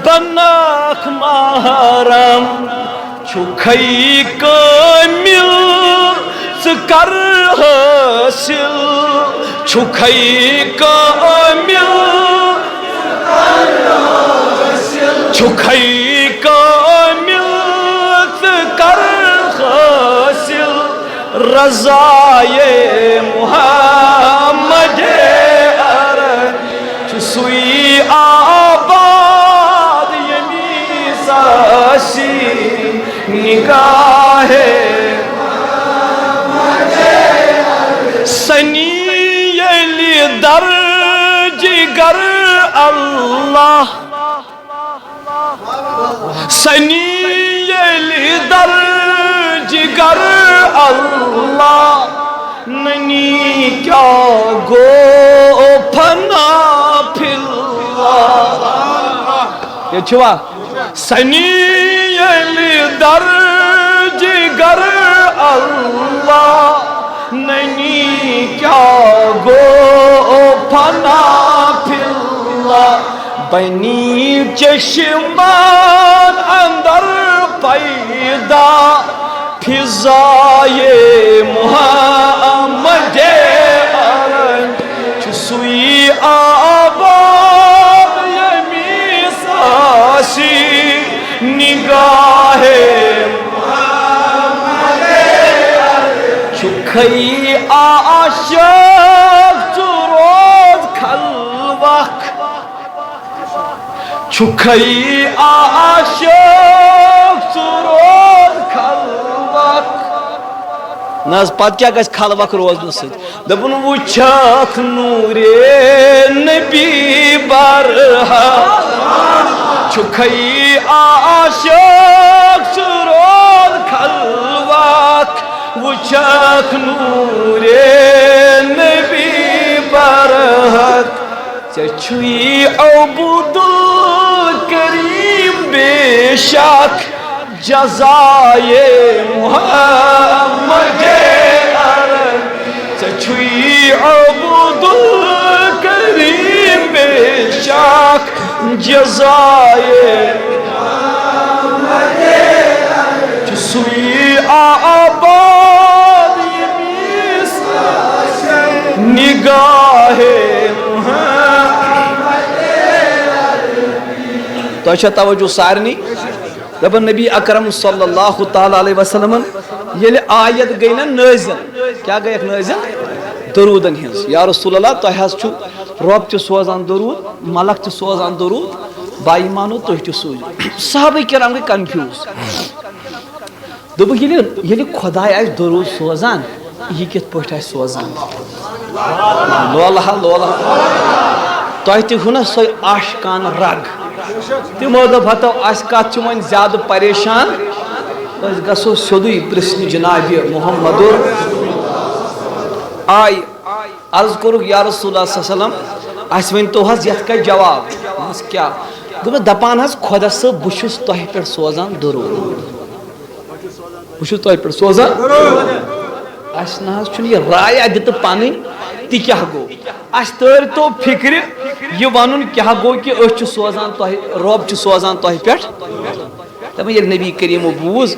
بناک محرم چھکھائی کامل سکر حاصل چھکھائی کامل چھکھائی کامل سکر حاصل رضائے محمد سوئی آباد یمی ساسی نگاہ سنی یلی در جگر اللہ سنی یلی در جگر اللہ ننی کیا گو پھنا یہ چھوا سنی یلی در جگر اللہ ننی کیا گو پھنا پھلا بنی چشمان اندر پیدا فضائے محمد سوئی آباد یمی ساسی نگاہ محمد چھکھائی عاشق روز خلوق چھکھائی عاشق روز خلوق ناز پت کیا گھس خلوق روزن ست دپن وچھک نور نبی برہا چھکھائی عاشق روز خلوق وچھک نور نبی برہت چچھوئی عبد الکریم بے شک جزائے محمد چچھوئی عبد الکریم بے شک جزائے محمد چسوئی آباد یمیس نگاہ تو اچھا توجہ سارنی دبن نبی اکرم صلی اللہ تعالی علیہ وسلم یل آیت گئی نا نازل کیا گئی ایک نازل درودن ہنس یا رسول اللہ تو حس چھو رب تہ سوزان درود ملک تہ سوزان درود بائی مانو تو تہ سوزو صحابہ کرام گئی کنفیوز دب یل خدای آس درود سوزان یہ کت پہ سوزان لولہ لولہ تہ تہ ہنا سو آشکان رگ تمو دپ ہتو اس کت چھ ون زیادہ پریشان اس گسو سیودی پرسن جناب محمد آئی عرض کرو یا رسول اللہ صلی اللہ علیہ وسلم اس ون تو حس یت کا جواب کیا دپان حس خدا صاحب بشس تہ پہ سوزان درود بشس تہ پہ سوزان اس نہ چھ یہ رائے دت پن تہ کیا گو اس تر تو فکر یہ ون کیا گو کہ اس سوزان تہ رب چھ سوزان تہ پہ دپان یل نبی کریم بوز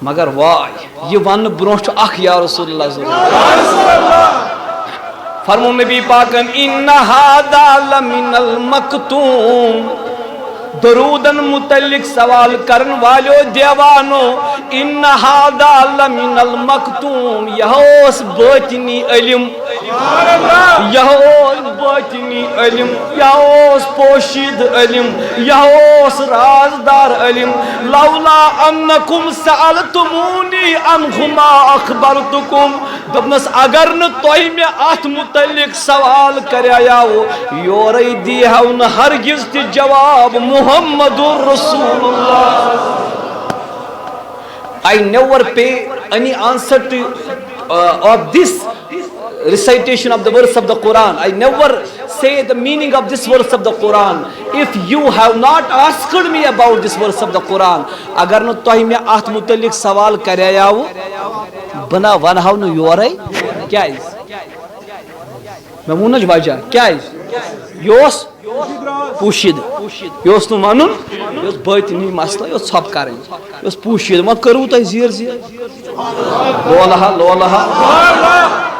مگر وای یہ ون برو اخ یا رسول اللہ ضرور فرمو نبی پاکن ان ھذا لمن المکتوم درودن متعلق سوال کرن والو دیوانو ان ہادا لمن المکتوم یہ باطنی علم یہ باطنی علم یہ پوشید علم یہ رازدار علم لولا انکم سألتمونی عنہما اخبرتکم دبنس اگر نہ توہی میں ات متعلق سوال کریاو یوری دیہو نہ ہرگز تی جواب محمد رسول اللہ. I never pay any answer to of this recitation of the verse of the Quran. I never say the meaning of this verse of the Quran if you have not asked me about this verse of the Quran. اگر نہ توہی میں ات متعلق سوال کریاو بنا ونہو نہ یورے کیا میں ونج وجہ کیا یوس پوشید یوس نو ونن یوس باطنی مسئلہ یوس ژھپ کریں یوس پوشید ما کرو تہ زیر زیر لولہا لولہا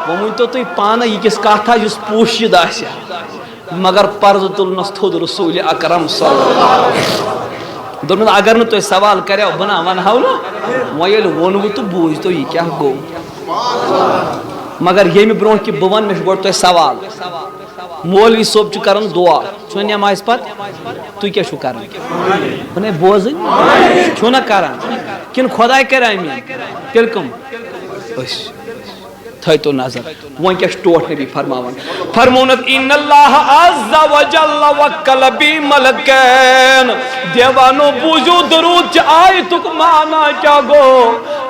ومن تو تھی پانا یہ کس کاتھا یوس پوشید آسیا مگر پرد تلنس تھود رسول اکرم صلی اللہ علیہ وسلم دونوں اگر نہ تو سوال کرے بنا ونہو نا ویل ونو تو بوجھ تو یہ کیا گو مگر یہ برو کہ بون میں گوڑ تو سوال مولوی صوب چھ کرن دعا چھو نماز پت تو کیا چھو کرن بنے بوزن چھو نہ کرن کن خدای کرے میں تیل کم بس تھے تو نظر وہاں کیا سٹوٹ نبی فرماون فرمونت ان اللہ عز و جل وکل بی ملکین دیوانو بوجو درود چھ آیتک مانا کیا گو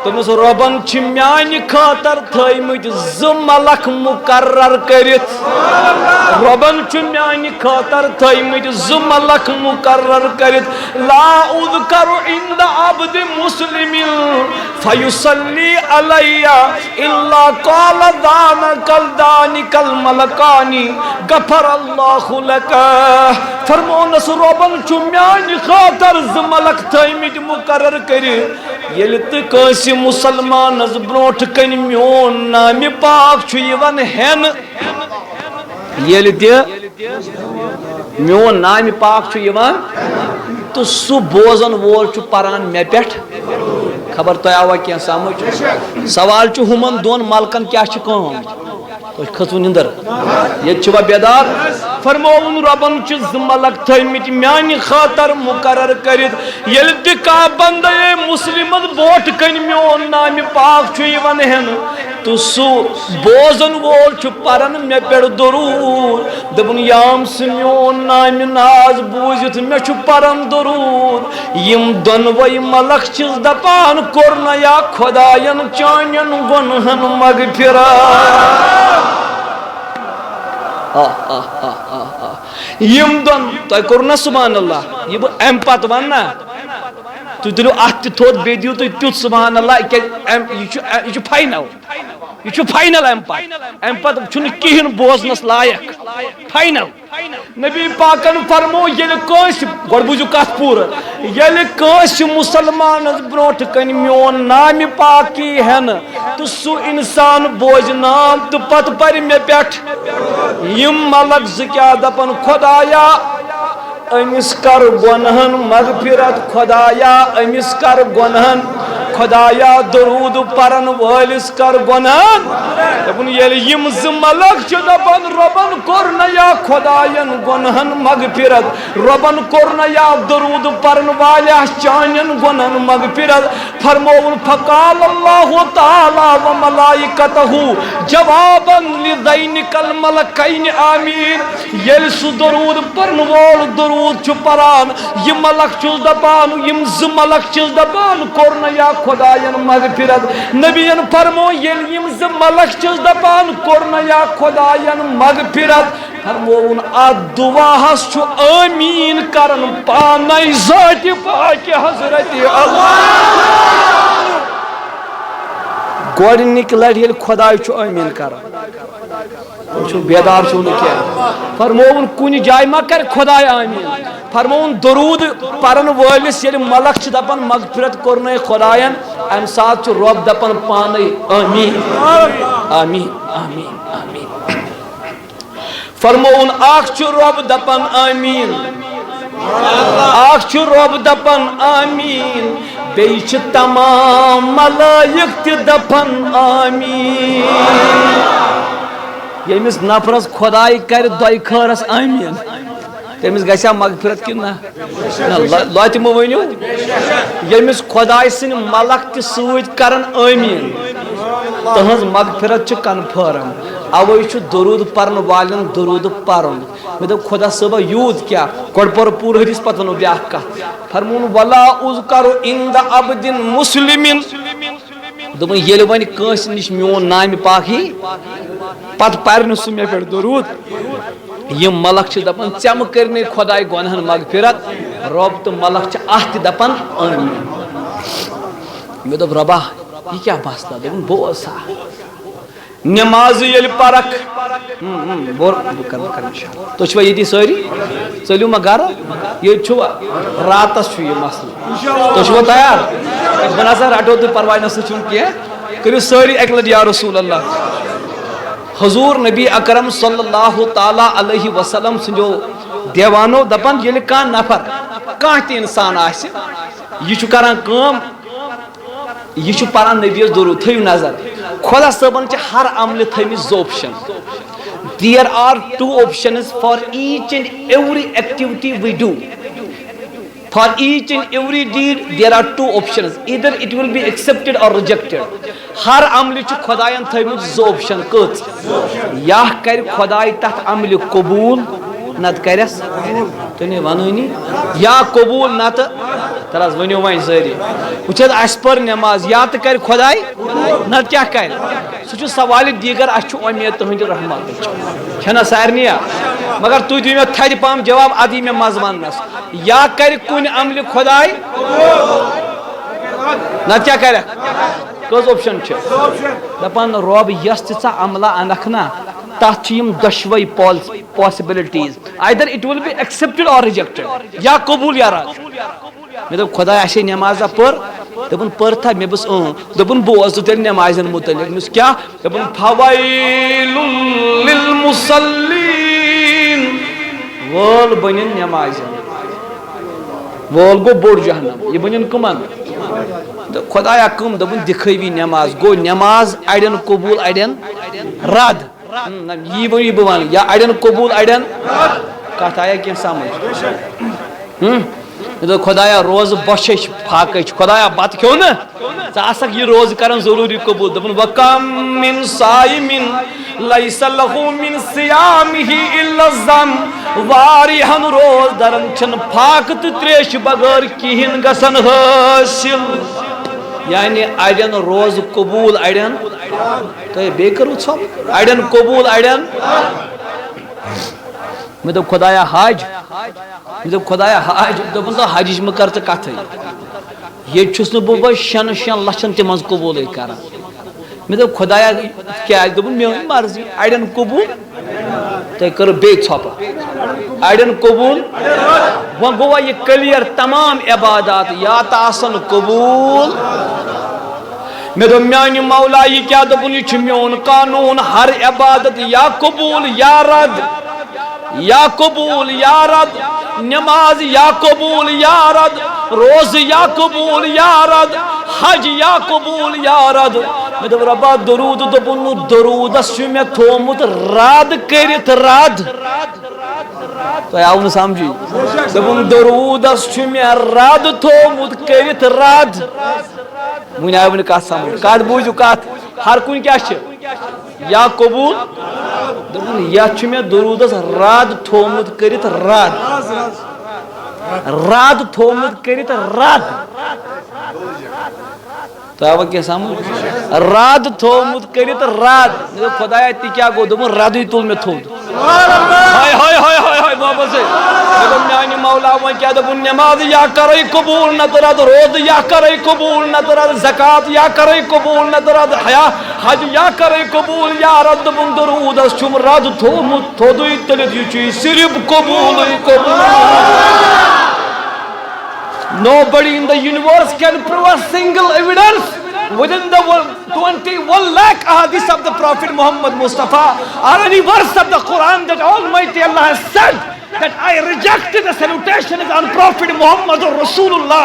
تمس ربن چھ میانی خاطر تھیمت ز ملک مقرر کرت ربن چھ میانی خاطر تھیمت ز ملک مقرر کرت لا اذکر عند عبد مسلم فیصلی علی الا قال دانک الدانک الملکانی غفر اللہ لک فرمونس ربن چھ میانی خاطر ز ملک تھیمت مقرر کرت یل تہ مسلمان از بروٹ کن میون نام پاک چھ یوان ہن یل تہ میون نام پاک چھ یوان تو سو بوزن وول چھ پران مے پٹھ خبر تو آوا کیا سمجھ سوال چھ ہمن دون ملکن کیا چھ کام تو کھسو نندر یہ چھوا بیدار فرمون ربن چھ ملک تھیمت میانی خاطر مقرر کرت یل دکا بندے مسلمت بوٹ کن میون نام پاک چھ یوان ہن تو سو بوزن وول چھ پرن مے پڑ درود دبن یام سمیون نام ناز بوزت مے چھ پرن درود یم دونوئی ملک چھ دپان کرنا یا خداین چانین گنہن مغفرت یم دون تو کرنا سبحان اللہ یہ ام پت وننا تو دلو ات تھوت بے دیو تو تیت سبحان اللہ یہ فائنل یہ فائنل ام پت چھن کہن بوزنس لائق فائنل نبی پاکن فرمو یل کوش گوڑ بوجو کت پور یل کوش مسلمان بروٹ کن میون نام پاکی ہن تو سو انسان بوج نام تو پت پر مے پٹھ یم ملک زکیا دپن خدایا امس کر گنہن مغفرت خدایا امس کر گنہن خدایا درود پرن والس کر گنہن دپن یل یم ز ملک چھ دپن ربن کرنا یا خداین گنہن مغفرت ربن کرنا یا درود پرن والیا چانین گنہن مغفرت فرمون فقال اللہ تعالی و ملائکتہ جوابا لذینک الملکین آمین یل سو درود پرن وول درود چھ پران یہ ملک چھ دپان یم ز ملک چھ دپان کرنا یا خداین مغفرت نبیین فرمو یل یم ز ملک چھ دپان کرنا یا خداین مغفرت فرمون دعا ہس چھ آمین کرن پانے ذات پاک حضرت اللہ گوڑنک لڑ یل خدا چھ آمین کرن بیدار چھو کیا فرمون کن جائے ما کر خدا آمین فرمون درود پرن والس یل ملک چھ دپن مغفرت کرنے خداین ام ساتھ چھ رب دپن پانے آمین آمین آمین آمین فرمون آخ چھ رب دپن آمین اخ چھ رب دپن آمین بیچ تمام ملائک تہ دپن آمین یمس نفرس خدائی کر دۄیہِ خٲرس آمین تمس گژھیا مغفرت کن لتہ مہ ؤنِو یمس خدائی سٕنٛدۍ ملک تہ سۭتۍ کرن آمین تہنٛز مغفرت چھ کنفرم اوے چھ درود پرن والن درود پرن مے دوٚپ خدا صٲبا یوٗت کیٛاہ گۄڈٕ پوٚر پوٗرٕ حدیث پتہٕ ونو بیٛاکھ کتھ فرمون ولا اذکر عند عبد مسلم دوٚپُن ییٚلہِ وۄنۍ کٲنٛسہِ نِش میون نامہِ پاک یی پتہٕ پرِ نہٕ سُہ مےٚ پٮ۪ٹھ درود یم ملک چھ دپان ژےٚ مہٕ کٔرنٕے خۄداے گۄنہن مغفرت رۄب تہٕ ملک چھ اتھ تہِ دپان آمین مےٚ دوٚپ رۄبا یہ کیا مسئلہ دوٚپُن بوز سا نماز ییٚلہِ پرکھ تُہۍ چھِوا ییٚتی سٲری ژٔلِو ما گرٕ ییٚتہِ چھُوا راتس چھُ یہِ مسلہٕ تُہۍ چھِوا تیار بہٕ نسا رٹو تُہۍ پرواے نسا چھُنہٕ کینٛہہ کٔرِو سٲری اکہِ لٹہِ یا رسول اللہ حضور نبی اکرم صلی اللہ تعالیٰ علیہ وسلم سٕنٛدیو دیوانو دپان ییٚلہِ کانٛہہ نفر کانٛہہ تہِ انسان آسہِ یہِ چھُ کران کٲم یہ چھُ پران نبیس درود تھٲیِو نظر خدا صٲبن چھِ ہر عملہِ تھٲیمٕتۍ زٕ option there are two options for each and every activity we do for each and every deed there are two options either it will be accepted or rejected ہر عملہِ چھُ خۄداین تھٲیمٕتۍ زٕ اوپشن کٔژ یا کرِ خۄداے تتھ عملہِ قبوٗل نتہٕ کرٮ۪س تُہۍ نے ونٲنی یا قبوٗل نتہٕ تر حظ ؤنِو وۄنۍ سٲری وٕچھ حظ اسہِ پٔر نٮ۪ماز یا تہٕ کرِ خۄداے نتہٕ کیٛاہ کرِ سُہ چھُ سوالہِ دیٖگر اسہِ چھُ اُمید تُہنٛدِ رحمتٕچ چھنا سارنٕے مگر تُہۍ دِیِو مےٚ تھدِ پہم جواب ادٕ یی مےٚ مزٕ وننس یا کرِ کُنہِ عملہِ خۄداے نتہٕ کیٛاہ کرکھ کٔژ اوپشن چھِ دپان رۄب یۄس تہِ ژٕ عملہ انکھ نا تتھ چھِ یِم دۄشوے پاسبلٹیٖز either it will be accepted or rejected یا قبوٗل یا رد مےٚ دوٚپ خۄداے اَسے نٮ۪مازا پٔر دوٚپُن پٔرتھا مےٚ بوٗز دوٚپُن بوز ژٕ تیٚلہِ نٮ۪مازٮ۪ن مُتعلق مےٚ ووٚنُس کیٛاہ دوٚپُن فویلٌ للمصلیٖن وٲل بٔنِن نٮ۪مازٮ۪ن وول گوٚو بوٚڑ جہنم یہِ بٔنِن کٕمن خۄدایا کٕم دوٚپُن دِکھٲوی نٮ۪ماز گوٚو نٮ۪ماز اڑٮ۪ن قبوٗل اڑٮ۪ن رد یی بہٕ ونہٕ یا اڑٮ۪ن قبوٗل اڑٮ۪ن کتھ آیا کینٛہہ سمجھ مےٚ دوٚپ خۄدایا روزٕ بۄچھِ فاقے چھِ خۄدایا بتہٕ کھیوٚو نہٕ ژٕ آسکھ یہِ روزٕ کران ضروٗری قبوٗل دوٚپُن وکم من صایمن لیس لہُ من صیامہ الا الظم واریاہن روزدرن چھنہٕ فاقہٕ تہٕ تریشہِ بغٲر کہیٖنۍ گژھان حٲصِل یعنی اڑٮ۪ن روزٕ قبوٗل اڑٮ۪ن تۄہہِ بیٚیہِ کٔرٕو ژھۄپ اڑٮ۪ن قبوٗل اڑٮ۪ن مےٚ دوٚپ خۄدایا حج مےٚ دوٚپ خۄدایا حج دوٚپُن تو حجِچ مہٕ کر ژٕ کتھٕے ییٚتہِ چھُس نہٕ بہٕ شٮ۪ن لچھن تہِ منٛز قبوٗلٕے کران مےٚ دوٚپ خۄدایا کیٛازِ دوٚپُن میٲنۍ مرضی اڑٮ۪ن قبوٗل تۄہہِ کٔرٕو بیٚیہِ ژھۄپہٕ اڑٮ۪ن قبوٗل وۄنۍ گوٚوا یہِ کلیر تمام عبادات یا تہٕ آسن قبوٗل مےٚ دوٚپ میانہِ مولا یہِ کیٛاہ دوٚپُن یہِ چھُ میون قانوٗن ہر عبادت یا قبوٗل یا رد یا قبوٗل یا رد نماز یا قبوٗل یا رد روزٕ یا قبوٗل یا رد حج یا قبوٗل یا رد مےٚ دوٚپ رۄبا درود دوٚپُن درودس چھُ مےٚ تھومُت رد کٔرِتھ رد تۄہہِ آوٕ نہٕ سمجھی دوٚپُن درودس چھُ مےٚ رد تھومُت کٔرِتھ رد وُنہِ آیہِ نہٕ کتھ سمجھ کتھ بوٗزِو کتھ ہر کُنہِ کیٛاہ چھِ یا قبوٗل دوٚپُن یتھ چھُ مےٚ درودس رد تھومُت کٔرِتھ رد رد تھومُت کٔرِتھ رد تۄہہِ آوا کینٛہہ سمجھ رد تھومُت کٔرِتھ رد مےٚ دوٚپ خۄدایا تہِ کیٛاہ گوٚو دوٚپُن ردٕے تُل مےٚ تھوٚد ہاے ہاے ہاے ہاے ہاے محبت سے مےٚ دوٚپ میانہِ مولا وۄنۍ کیٛاہ دوٚپُن نٮ۪ماز یا کرے قبوٗل نتہٕ رد روزٕ یا کرے قبوٗل نتہٕ رد زکات یا کرے قبوٗل نتہٕ رد حج یا کرے قبوٗل یا رد دوٚپُن درودس چھُم رد تھومُت تھوٚدُے تٔلِتھ یہِ چھُے صرف قبوٗلٕے قبوٗل Nobody in the universe can prove a single evidence within the 21 lakh ahadith of the Prophet Muhammad Mustafa or any verse of the Quran that Almighty Allah has said that I reject the salutation on Prophet Muhammad Rasulullah.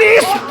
30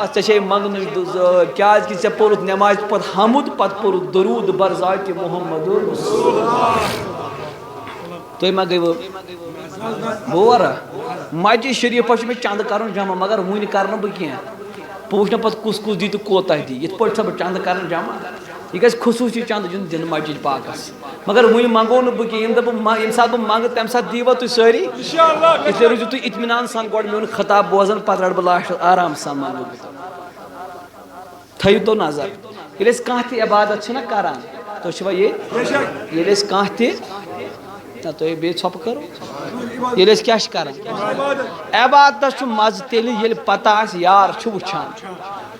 بس ژےٚ منگن کیٛازِ کہِ ژےٚ پوٚرُتھ نٮ۪مازِ پتہٕ حمد پتہٕ پوٚرُتھ درود بر ذاتِ محمد رسول تُہۍ ما گٔیوٕ بورا مسجد شریٖفس چھُ مےٚ چندٕ کرُن جمع مگر وُنہِ کرٕ نہٕ بہٕ کینٛہہ بہٕ وٕچھٕ نہٕ پتہٕ کُس کُس دی تہٕ کوتاہ دی یِتھ پٲٹھۍ چھُسا بہٕ چندٕ کران جمع یہ گژھِ خصوٗصی چندٕ دیُن دِنہٕ مسجد پاکس مگر وُنہِ منگو نہٕ بہٕ کینٛہہ ییٚمہِ دۄہ بہٕ ییٚمہِ ساتہٕ بہٕ منگہٕ تمہِ ساتہٕ دیٖوا تُہۍ سٲری اِسلیے روٗزِو تُہۍ اطمینان سان گۄڈٕ میون خطاب بوزان پتہٕ رٹہٕ بہٕ لاسٹس آرام سان منگو بہٕ تھٲیِو تو نظر ییٚلہِ أسۍ کانٛہہ تہِ عبادت چھِنہ کران تُہۍ چھِوا ییٚلہِ أسۍ کانٛہہ تہِ نہ تُہۍ بیٚیہِ ژھۄپہٕ کٔرو ییٚلہِ أسۍ کیٛاہ چھِ کران عبادتس چھُ مزٕ تیٚلہِ ییٚلہِ پتہ آسہِ یار چھُ وٕچھان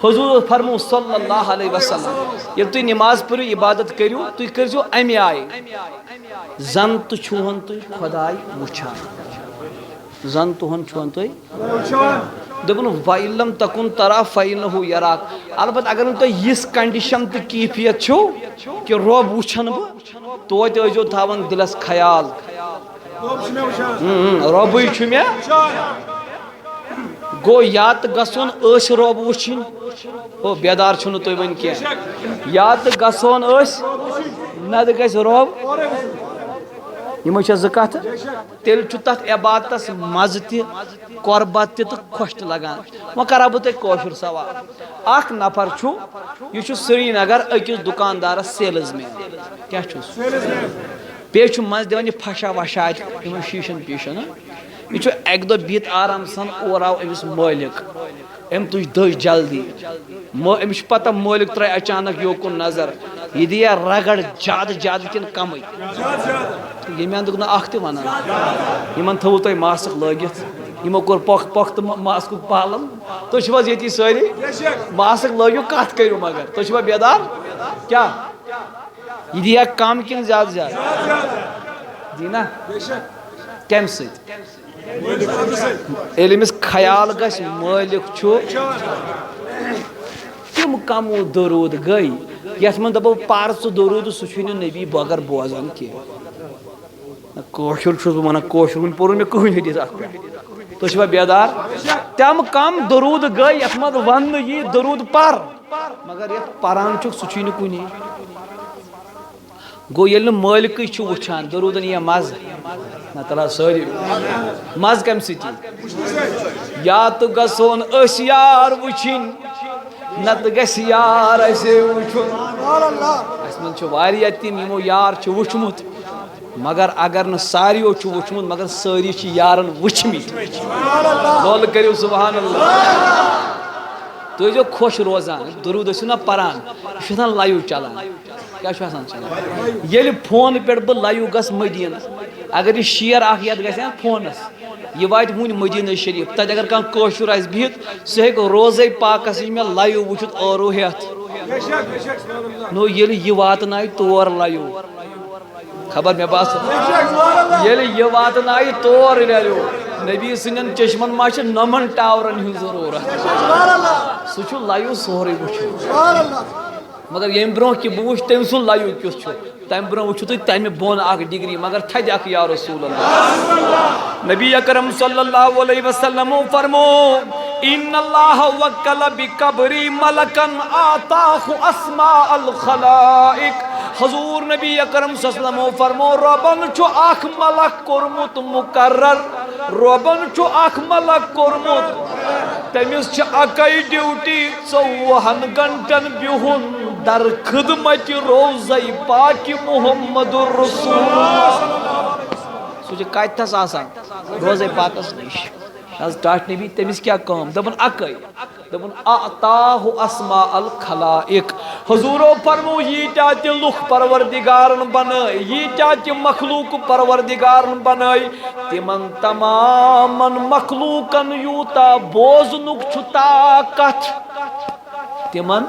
حضوٗر فرمو صلی اللہ علیہ وسلم ییٚلہِ تُہۍ نٮ۪ماز پٔرِو عبادت کٔرِو تُہۍ کٔرۍزیو امہِ آیہِ زن تہٕ چھُہن تُہۍ خۄداے وٕچھان زن تُہن چھُہن تُہۍ دوٚپُن وَاِلَّمْ تَکُن تَرَا فَإِنَّهُ یَراک البتہ اگر نہٕ تۄہہِ یِژھ کنڈِشن تہٕ کیفیت چھو کہِ رۄب وٕچھن بہٕ توتہِ ٲسۍزیو تھاوان دِلس خیال رۄبٕے چھُ مےٚ گوٚو یا تہٕ گژھُن ٲسۍ رۄب وٕچھِنۍ ہو بیدار چھُنہٕ تُہۍ وۄنۍ کینٛہہ یا تہٕ گژھون ٲسۍ نتہٕ گژھِ رۄب یِمے چھےٚ زٕ کتھٕ تیٚلہِ چھُ تتھ عبادتس مزٕ تہِ قۄربت تہِ تہٕ خۄش تہِ لگان وۄنۍ کرہا بہٕ تۄہہِ کٲشُر سوال اکھ نفر چھُ یہِ چھُ سرینگر أکِس دُکاندارس سیلٕز مین کیٛاہ چھُس بیٚیہِ چھُ منٛزٕ دِوان یہِ پھشا وشا اتہِ یِمن شیٖشن پیٖشن یہِ چھُ اکہِ دۄہ بِہِتھ آرام سان اورٕ آو أمِس مٲلِک أمۍ تُج دٔج جلدی أمِس چھِ پتہ مٲلِک ترٛایہِ اچانک یوکُن نظر یہِ دِیا رگڑ زیادٕ زیادٕ کِنہٕ کمٕے ییٚمہِ اندُک نہٕ اکھ تہِ ونان یِمن تھوٚوُ تۄہہِ ماسک لٲگِتھ یِمو کوٚر پۄکھ تہٕ ماسکُک پالن تُہۍ چھِو حظ ییٚتی سٲری ماسک لٲگِو کتھ کٔرِو مگر تُہۍ چھِوا بیدار کیٛاہ یہِ دِیا کم کِنہٕ زیادٕ زیادٕ دی نا کمہِ سۭتۍ ییٚلہِ أمِس خیال گژھِ مٲلِک چھُ تِم کمو درود گٔے یتھ منٛز دپو پر ژٕ درود سُہ چھُے نہٕ نبی بغٲر بوزان کینٛہہ کٲشُر چھُس بہٕ ونان کٲشُر وُنہِ پوٚرُن مےٚ کٕہٕنۍ حدیٖث اتھ پٮ۪ٹھ تُہۍ چھِوا بیدار تِم کم درود گٔے یتھ منٛز وننہٕ یی درود پر مگر یتھ پران چھُکھ سُہ چھُے نہٕ کُنی گوٚو ییٚلہِ نہٕ مٲلکٕے چھُ وٕچھان درودن یِیا مزٕ نہ ترا سٲری مزٕ کمہِ سۭتۍ یی یا تہٕ گژھون أسۍ یار وٕچھِنۍ نتہٕ گژھِ یار اسے وٕچھُن اسہِ منٛز چھِ واریاہ تِم یِمو یار چھُ وٕچھمُت مگر اگر نہٕ ساروِیو چھُ وٕچھمُت مگر سٲری چھِ یارن وٕچھمٕتۍ لولہٕ کٔرِو سبحان اللہ تُہۍ ٲسۍزیو خۄش روزان درود ٲسِو نا پران یہِ چھُ آسان لایِو چلان کیٛاہ چھُ آسان چلان ییٚلہِ فونہٕ پٮ۪ٹھ بہٕ لایِو گژھٕ مدیٖنہٕ اگر یہِ شیر اکھ یتھ گژھِ ہا فونس یہِ واتہِ وُنہِ مدیٖنہ شریٖف تتہِ اگر کانٛہہ کٲشُر آسہِ بِہِتھ سُہ ہیٚکہِ روزے پاکس نِش مےٚ لایِو وٕچھِتھ ٲرو ہٮ۪تھ نو ییٚلہِ یہِ واتنایہِ تور لایِو خبر مےٚ باسان ییٚلہِ یہِ واتنایہِ تور لایِو نبی سٕنٛدٮ۪ن چشمن ما چھِ نۄمن ٹاورن ہٕنٛز ضروٗرت سُہ چھُ لایِو سورُے وٕچھُن مگر ییٚمہِ برونٛہہ کہِ بہٕ وٕچھٕ تٔمۍ سُنٛد لایِو کیُتھ چھُ تمہِ برونٛہہ وٕچھِو تُہۍ تمہِ بۄن اکھ ڈگری مگر تھدِ اکھ یا رسول اللہ نبی اکرم صلی اللہ علیہ وسلم فرمو ان اللہ وکل بقبری ملکن آتاہ اسماء الخلائق حضور نبی اکرم صلی اللہ علیہ وسلم فرمو رۄبن چھُ اکھ ملک کوٚرمُت مقرر رۄبن چھُ اکھ ملک کوٚرمُت تٔمِس چھِ اکے ڈیوٹی 24 گنٹن بِہُن در خدمتِ روزے پاکہِ محمد رسول اللہ سُہ چھُ کتتھس آسان روزے پاکس نِش حض ٹاٹھ نبی تٔمِس کیٛاہ کٲم دوٚپُن اکے دوٚپُن آتاہ اسماء الخلائق حضوٗرو فرمو ییٖتیاہ تہِ لُکھ پروردِگارن بنٲے ییٖتیاہ تہِ مخلوٗق پروردِگارن بنٲے تِمن تمامن مخلوٗقن یوٗتاہ بوزنُک چھُ طاقت تِمن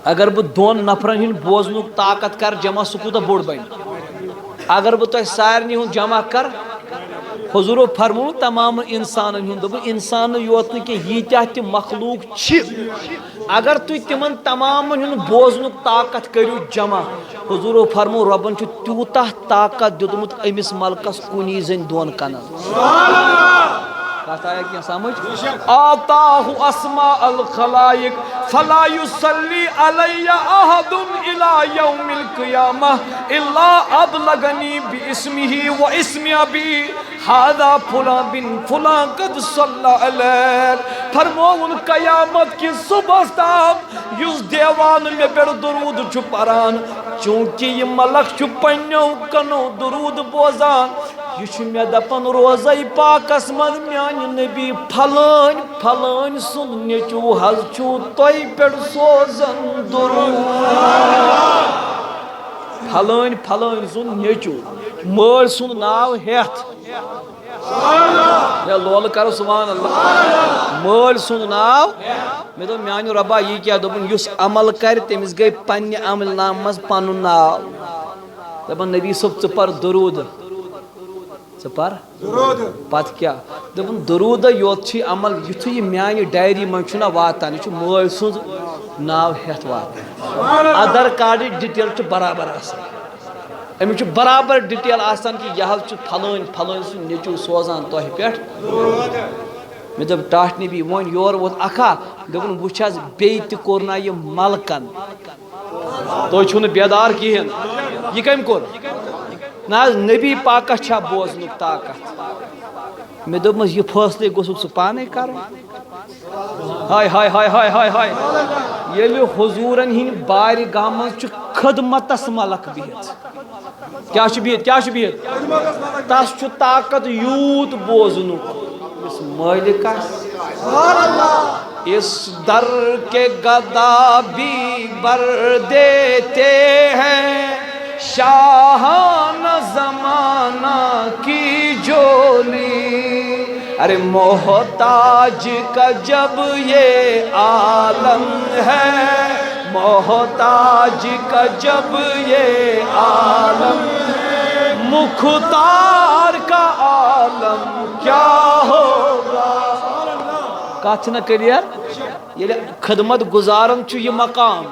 اگر بہٕ دۄن نفرن ہُنٛد بوزنُک طاقت کرٕ جمع سُہ کوٗتاہ بوٚڑ بنہِ اگر بہٕ تۄہہِ سارنٕے ہُنٛد جمع کرٕ حضوٗرو فرموو تمام انسانن ہُنٛد دوٚپُن انسانٕے یوت نہٕ کینٛہہ ییٖتیاہ تہِ مخلوٗق چھِ اگر تُہۍ تِمن تمامن ہُنٛد بوزنُک طاقت کٔرِو جمع حضوٗرو فرموو رۄبن چھُ تیوٗتاہ طاقت دیُتمُت أمِس ملکس کُنی زٔنۍ دۄن کنن کت آیا کیا سمجھ آتاہ اسماء الخلائق فلا يصلي علي احد الى يوم القيامة الا ابلغني باسمه واسم ابي هذا فلان بن فلان قد صلى عليه فرمون قیامت کی صبح تام یس دیوان میں پر درود چھ پران چونکہ یہ ملک چھ پنیو کنو درود بوزان یہ چھ میں دپن روزے پاکس من میان نبی پھلان پھلان سن نیچو حل چھو توئی پر سوزن درود پھلان پھلان سن نیچو مر سن ناو ہیت یا لول کرو سبحان اللہ مول سن ناو میں تو میانو ربا یہ کیا دبن یس عمل کر تمس گئی پنہ عمل نامس پن ناو دبن نبی صبح ژپر درود ژپر پت کیا دبن درود یوت چھ عمل یتھے یہ میانہ ڈائری من چھنا واتان یہ مول سن ناو ہیت واتان آدھار کارڈ ڈیٹیل چھ برابر آسان امی برابر ڈیٹیل آسان کہ یہ پھلان پھلان سن نیچو سوزان تہ پہ میں دب ٹاٹ نبی ون یور ووت اکھا دپن وچھس بیٚیہِ تہِ کوٚرنا یہ ملکن تُہۍ چھِو نہٕ بیدار کِہیٖنۍ یہ کٔمۍ کوٚر نہ حظ نبی پاکس چھا بوزنُک طاقت میں دوٚپمس یہ فٲصلے گوٚژھُکھ ژٕ پانے کرُن ہاے ہاے ہاے ہاے ہاے ہاے ییٚلہِ حضوٗرن ہٕنٛدِ بارِ گاہ منٛز چھُ خدمتس ملک بِہِتھ کیا چھُ بِہِتھ کیا چھُ بِہِتھ تس چھُ طاقت یوٗت بوزنُک یُس مٲلِک آسہِ اس در کے گدا بھی بر دیتے ہیں شاہانہ زمانہ کی جولی ارے محتاج کا جب یہ عالم ہے محتاج کا جب یہ عالم ہے مختار کا عالم کیا ہوگا کات چھنا کلیئر یہ خدمت گزارن چھو یہ مقام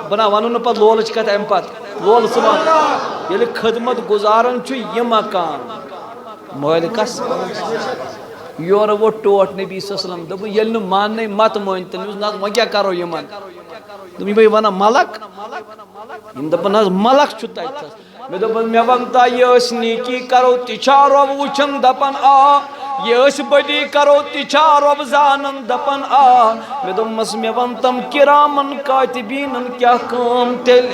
بنا ونو پت لولچ کت ام پت لول سبحان یہ خدمت گزارن چھو یہ مقام مالکس یور وہ ٹوٹ نبی صلی اللہ علیہ وسلم دب یل ماننے مت مانتے نہ وہ کیا کرو یہ من تم بھائی ونہ ملک یم دپن حظ ملک چھو تتس میں دپن مے ونتا یہ اس نیکی کرو تچھا رب وچھن دپن آ یہ اس بڑی کرو تچھا رب زانن دپن آ میں دمس مے ونتم کرامن کاتبینن کیا کام تیل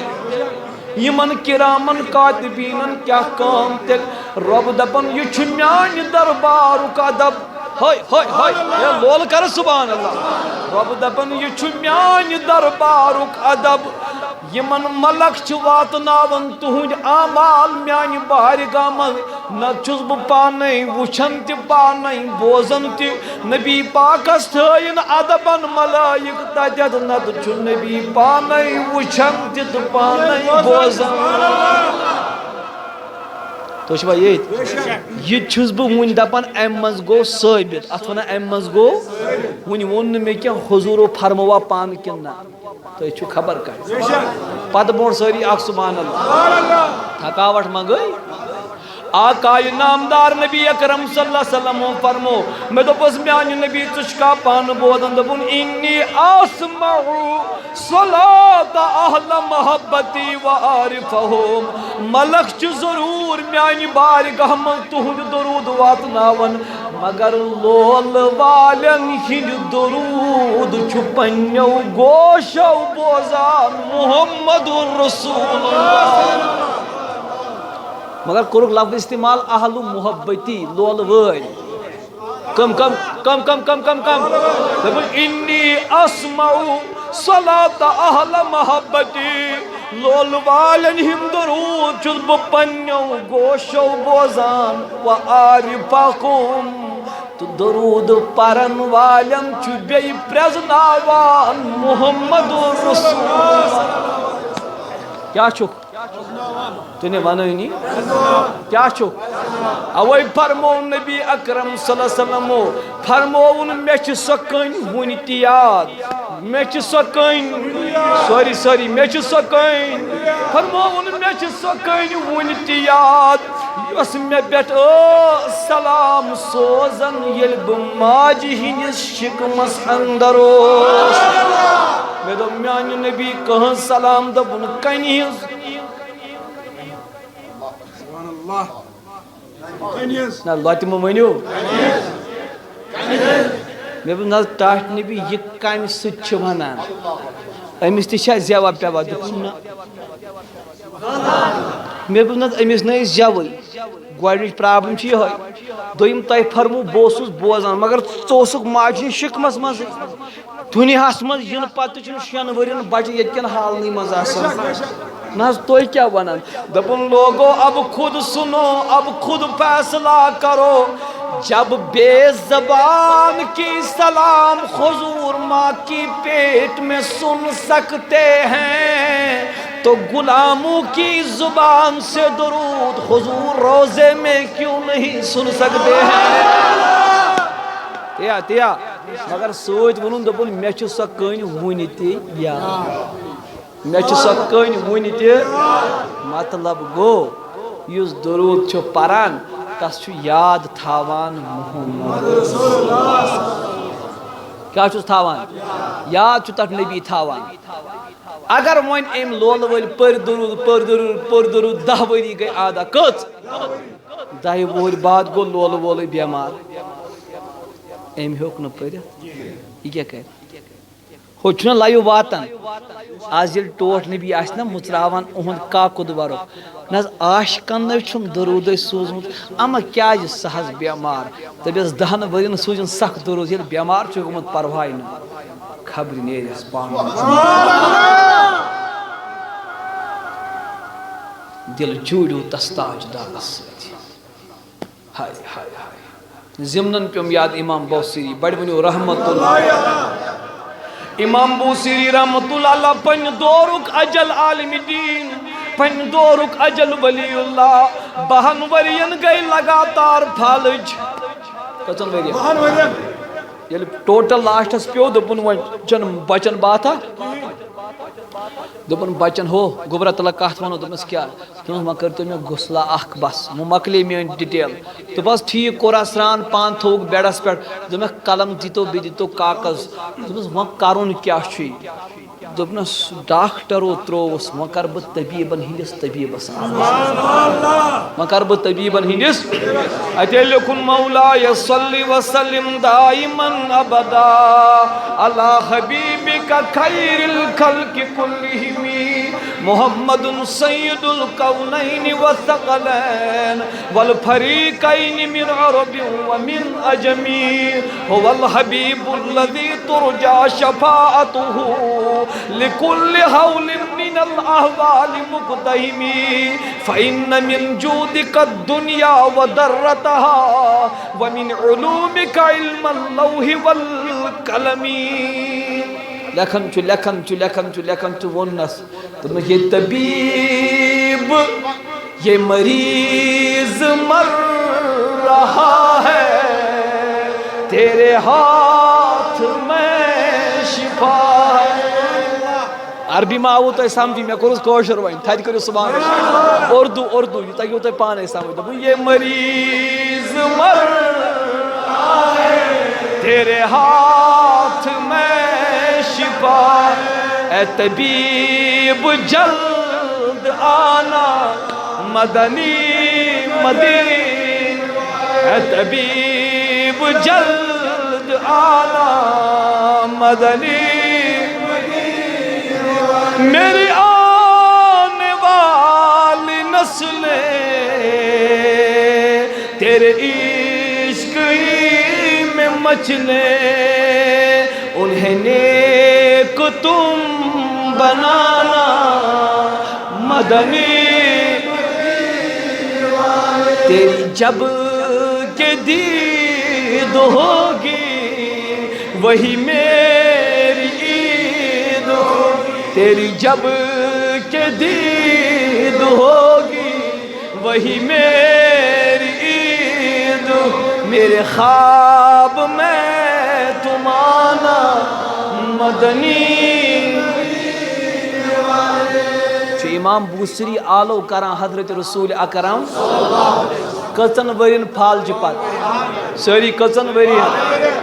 یمن کرامن کاتبینن کیا کام تیل رب دپن یہ چھ میانہ دربارک ادب ہائے ہائے ہائے یہ لول کر سبحان اللہ رب دپن یہ چھ میانہ دربارک ادب یمن ملک چھ واتناون تہند اعمال میانہ بارگاہ منٛز نہ چھس بہ پانے وچھن تہ پانے بوزن تہ نبی پاکس تھٲیِن ادبن ملائک تتٮ۪تھ نتہٕ چھُ نبی پانے وچھن تہ تہ پانے بوزن تو چھوا یہ چھس بہ ون دپان ام مز گو ثابت ات ونان ام مز گو ون وون نہ مے کیا حضور فرموا پان کن نہ تو چھو خبر کر پتہ برونٛٹھ سٲری اکھ سبحان اللہ تھکاوٹ ما گئی آقائے نامدار نبی اکرم صلی اللہ علیہ وسلم فرمو میں دوپس میانہ نبی ژٕ پان بودن دپن انی اسمع صلاۃ اہل محبتی و عارفہم ملک چھ ضرور میانہ بارگاہ منٛز تہند درود واتناون مگر لول والن ہند درود چھ پنیو گوشو بوزان محمد رسول اللہ مگر کورک لفظ استعمال اہل محبتی لول وٲلۍ کم کم کم کم کم کم کم دپن انی اسمع صلاۃ اہل محبتی لول والن ہند درود چھس بہ پنیو گوشو بوزان و عارفہم تو درود پرن والن چھ بیٚیہِ پرزناوان محمد رسول اللہ کیا چھُکھ تو نے ونانی کیا چھو اوے فرمو نبی اکرم صلی اللہ علیہ وسلم فرمون مے چھ سکن ون تہ یاد میں چھ سکین سوری میں چھ سکین فرماون میں چھ سکین ونتی یاد یس میں بیٹھ سلام سوزن یل بماجی ہندس شکمس اندر میں دو میان نبی کہن سلام دبن کنی نا لاتم ونیو میں بہ نظر ٹاٹ نبی یہ کم سچ ونان امس تہ زیوا پیوا نا میں بہ نظر امس نا زیوے گۄڈنِچ پرابلم چھ یہ دویم تہ فرمو بہٕ بوزان مگر ژٕ ماجہِ شکمس مز دنیاہس مز ین پتہ چھ 6 ورین بچہ یتکن حالنی مز آسان نا تُہۍ کیا ونان دپن لوگو اب خود سنو اب خود فیصلہ کرو جب بے زبان کی سلام حضور ماں کی پیٹ میں سن سکتے ہیں تو غلاموں کی زبان سے درود حضور روزے میں کیوں نہیں سن سکتے ہیں تیا مگر سوچ ونن دپن مے چھ سو کن ون تہ یاد مے چھ سو کن ون تہ مطلب گو یس درود چھ پران تس چھ یاد تھاوان محمد کیا چھس تھاوان یاد چھ تک نبی تھاوان اگر ون ام لول ول پر درود 10 وری گئی آدھا کت 10 وری بعد گو لول وول بیمار ام ہیوک نہ پرت یہ کیا کر ہو چھنا لایو واتن آز یل ٹوٹ نبی آس نا مچراوان اہند کاکد ورک نہ عاشقن چھم درود سوزمت اما کیا سہز بیمار دپس 10 ورین سوزن سخ درود یل بیمار چھ گومت پرواہ نہ خبر نیرس پان دل جوڑو تستاج داغس ہائے ہائے ہائے زمنن پیوم یاد امام بوسیری بڑ ونیو رحمت اللہ امام بوسیری رحمت اللہ پن دورک اجل عالم دین پن دورک اجل ولی اللہ 12 ورین گئی لگاتار پھالج کتن ورین یل ٹوٹل لاسٹس پیو دپن وچن بچن باتھا دپن بچن ہو گبرت اللہ کات ونو دپس کیا تم ما کرتو میں غسلہ اخ بس مو مکلی میں ڈیٹیل تو بس ٹھیک کورا سران پان تھوک بیڈس پہ دم قلم دیتو بی دیتو کاغذ دپس وہ کرون کیا چھ دپنس ڈاکٹرو تروس وہ کر بہ طبیبن ہندس طبیبس وہ کر بہ طبیبن ہندس اتے لکھن مولا صلی وسلم دائما ابدا علی حبیبک خیر الخلق کلہم محمد سید الکونین والثقلین والفریقین من عرب ومن عجم هو الحبیب الذی ترجى شفاعته لكل حول من الأهوال مقتحم فإن من جودك الدنيا وضرتها ومن علومك علم اللوح والقلم لکھن چھ ونس تم یہ طبیب یہ مریض مر رہا ہے تیرے ہاتھ میں شفا ہے عربی ما آو تو سمجھی میں کورس کوشر وائن تھاید کرو سبحان اللہ اردو یہ تاکہ تو پانے سمجھ دو یہ مریض مر رہا ہے تیرے ہاتھ میں شفا اے طبیب جلد آنا مدنی مدین اے طبیب جلد آنا مدنی میری آنے والی نسلیں تیرے عشق ہی میں مچلیں انہیں نیک تم بنانا مدنی تیری جب کے دید ہوگی وہی میری عید ہوگی تیری جب کے دید ہوگی وہی میری عید میرے خواب میں تم آنا مدنی امام بوسری آلو کران حضرت رسول اکرم کچن ورین پھالچ پت ساری کچن ورین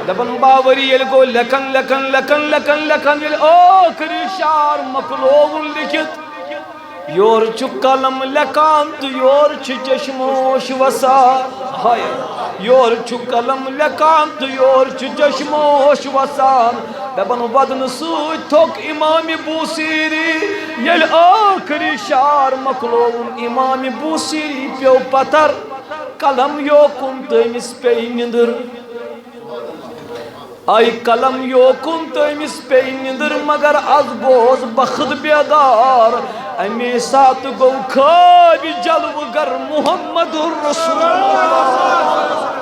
دپن باوری یل گو لکن لکن لکن لکن لکن یل آخری شعر مکلوون لکھت یور چھ قلم لکان تو یور چھ چشموش وسان ہائے یور چھ قلم لکان تو یور چھ چشموش وسان دپن ودن سوت تھوک امام بوسیری یل آخری شعر مکلوون امام بوسیری پیو پتر قلم یوکن تمس پی نندر آئی قلم یوکن تمس پی نندر مگر از گوز بخت بیدار امی سات گو خواب جلو گر محمد رسول اللہ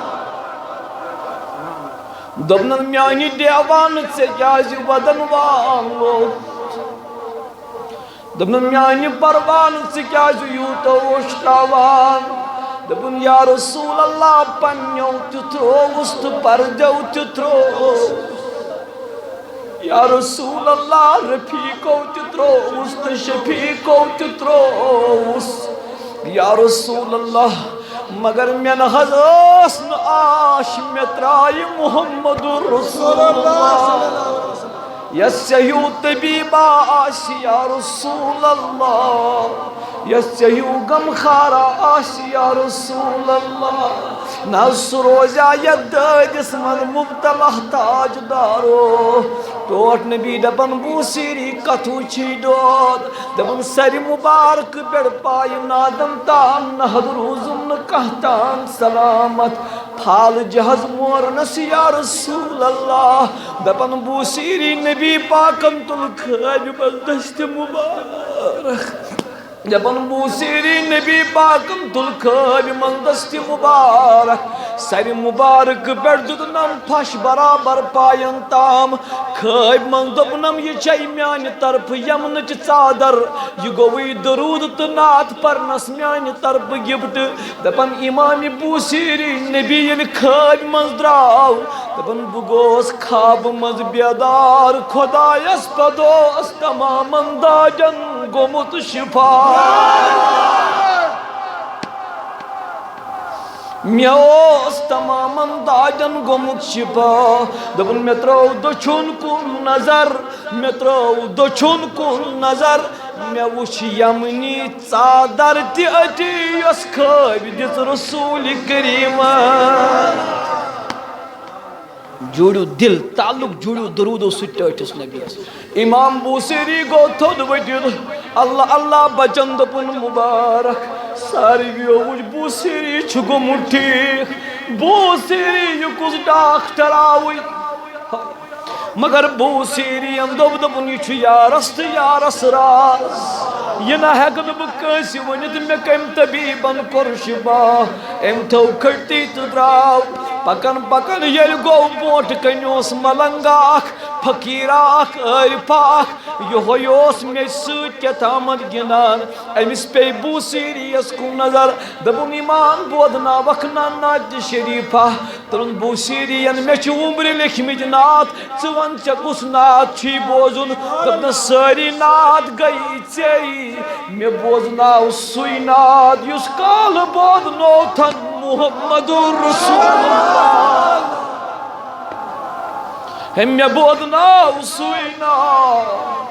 دبنن میانی دیوان سے جازی ودن وانگو دبنن میانی پروان سے جازی یوتا وشتاوان دبن یا رسول اللہ پنیو تترو وست پردو تترو یا رسول اللہ رفیقو تترو وست شفیقو تترو وست یا رسول اللہ مگر من حضاسن آش مترائی محمد رسول اللہ یسیو طبیبا آش یا رسول اللہ یسیو غم خارا آش یا رسول اللہ نصر روزہ یدیس من مبتلا تاج دارو ٹوٹ نبی دبن بوسیری کتو چھی دود دبن سر مبارک بڑ پائی نادم تان نہد روزم کہتان سلامت پھال جہز مورنس یا رسول اللہ دبن بوسیری نبی پاکم تل خیب بردشت مبارک دبن بوسیری نبی پاکم تل خیب مندست مبارک سر مبارک بیٹھ دنم پھش برابر پائن تام خیب من دبنم یہ چائی میانی طرف یمن چی چادر یہ گوئی درود تنات پرنس میانی طرف گفت دبن امام بوسیری نبی یل خیب من دراو دبن بگوس خواب مز بیدار خدایس پدوس تمام انداجن گمت شفا میوس تمام انداجن گمت شفا دبن مترو دچھن کن نظر مترو دچھن کن نظر میں وچھ یمنی چادر تی اٹی یس خواب دت رسول کریم جوڑو دل تعلق جوڑو درودو سٹیٹس نبی امام بوسیری گو تھود وجد اللہ اللہ بچند پن مبارک ساری گیو وچ بوسیری چھگو مٹھی بوسیری یکس ڈاکٹر آوئی مگر بوسیری اندوب دپن یہ یارست یارس راز یہ نہ ہیکن بکنسی ونت میں کم طبیبن کور شفا ام تھو کھٹی تو دراو پکن پکن یل گو بوٹ کنیوس ملنگ اخ فقیر اخ عارف اخ یہوس میں سۭتۍ کیٛاہ تامتھ گِنٛدان أمِس پے بوسیریَس کُن نظر دپُن ایمان بوزناوکھ نا نعتِ شریٖفہ تُلُن بوسیرین مےٚ چھِ وُمبرِ لیکھمٕتۍ نعت ژٕ وَن ژےٚ کُس نعت چھُے بوزُن دوٚپنَس سٲری نعت گٔیی ژےٚ مےٚ بوزناو سُے نعت یُس کالہٕ بوزنوتھن محمد رسول اللہ ہے مےٚ بوزناو سُے نعت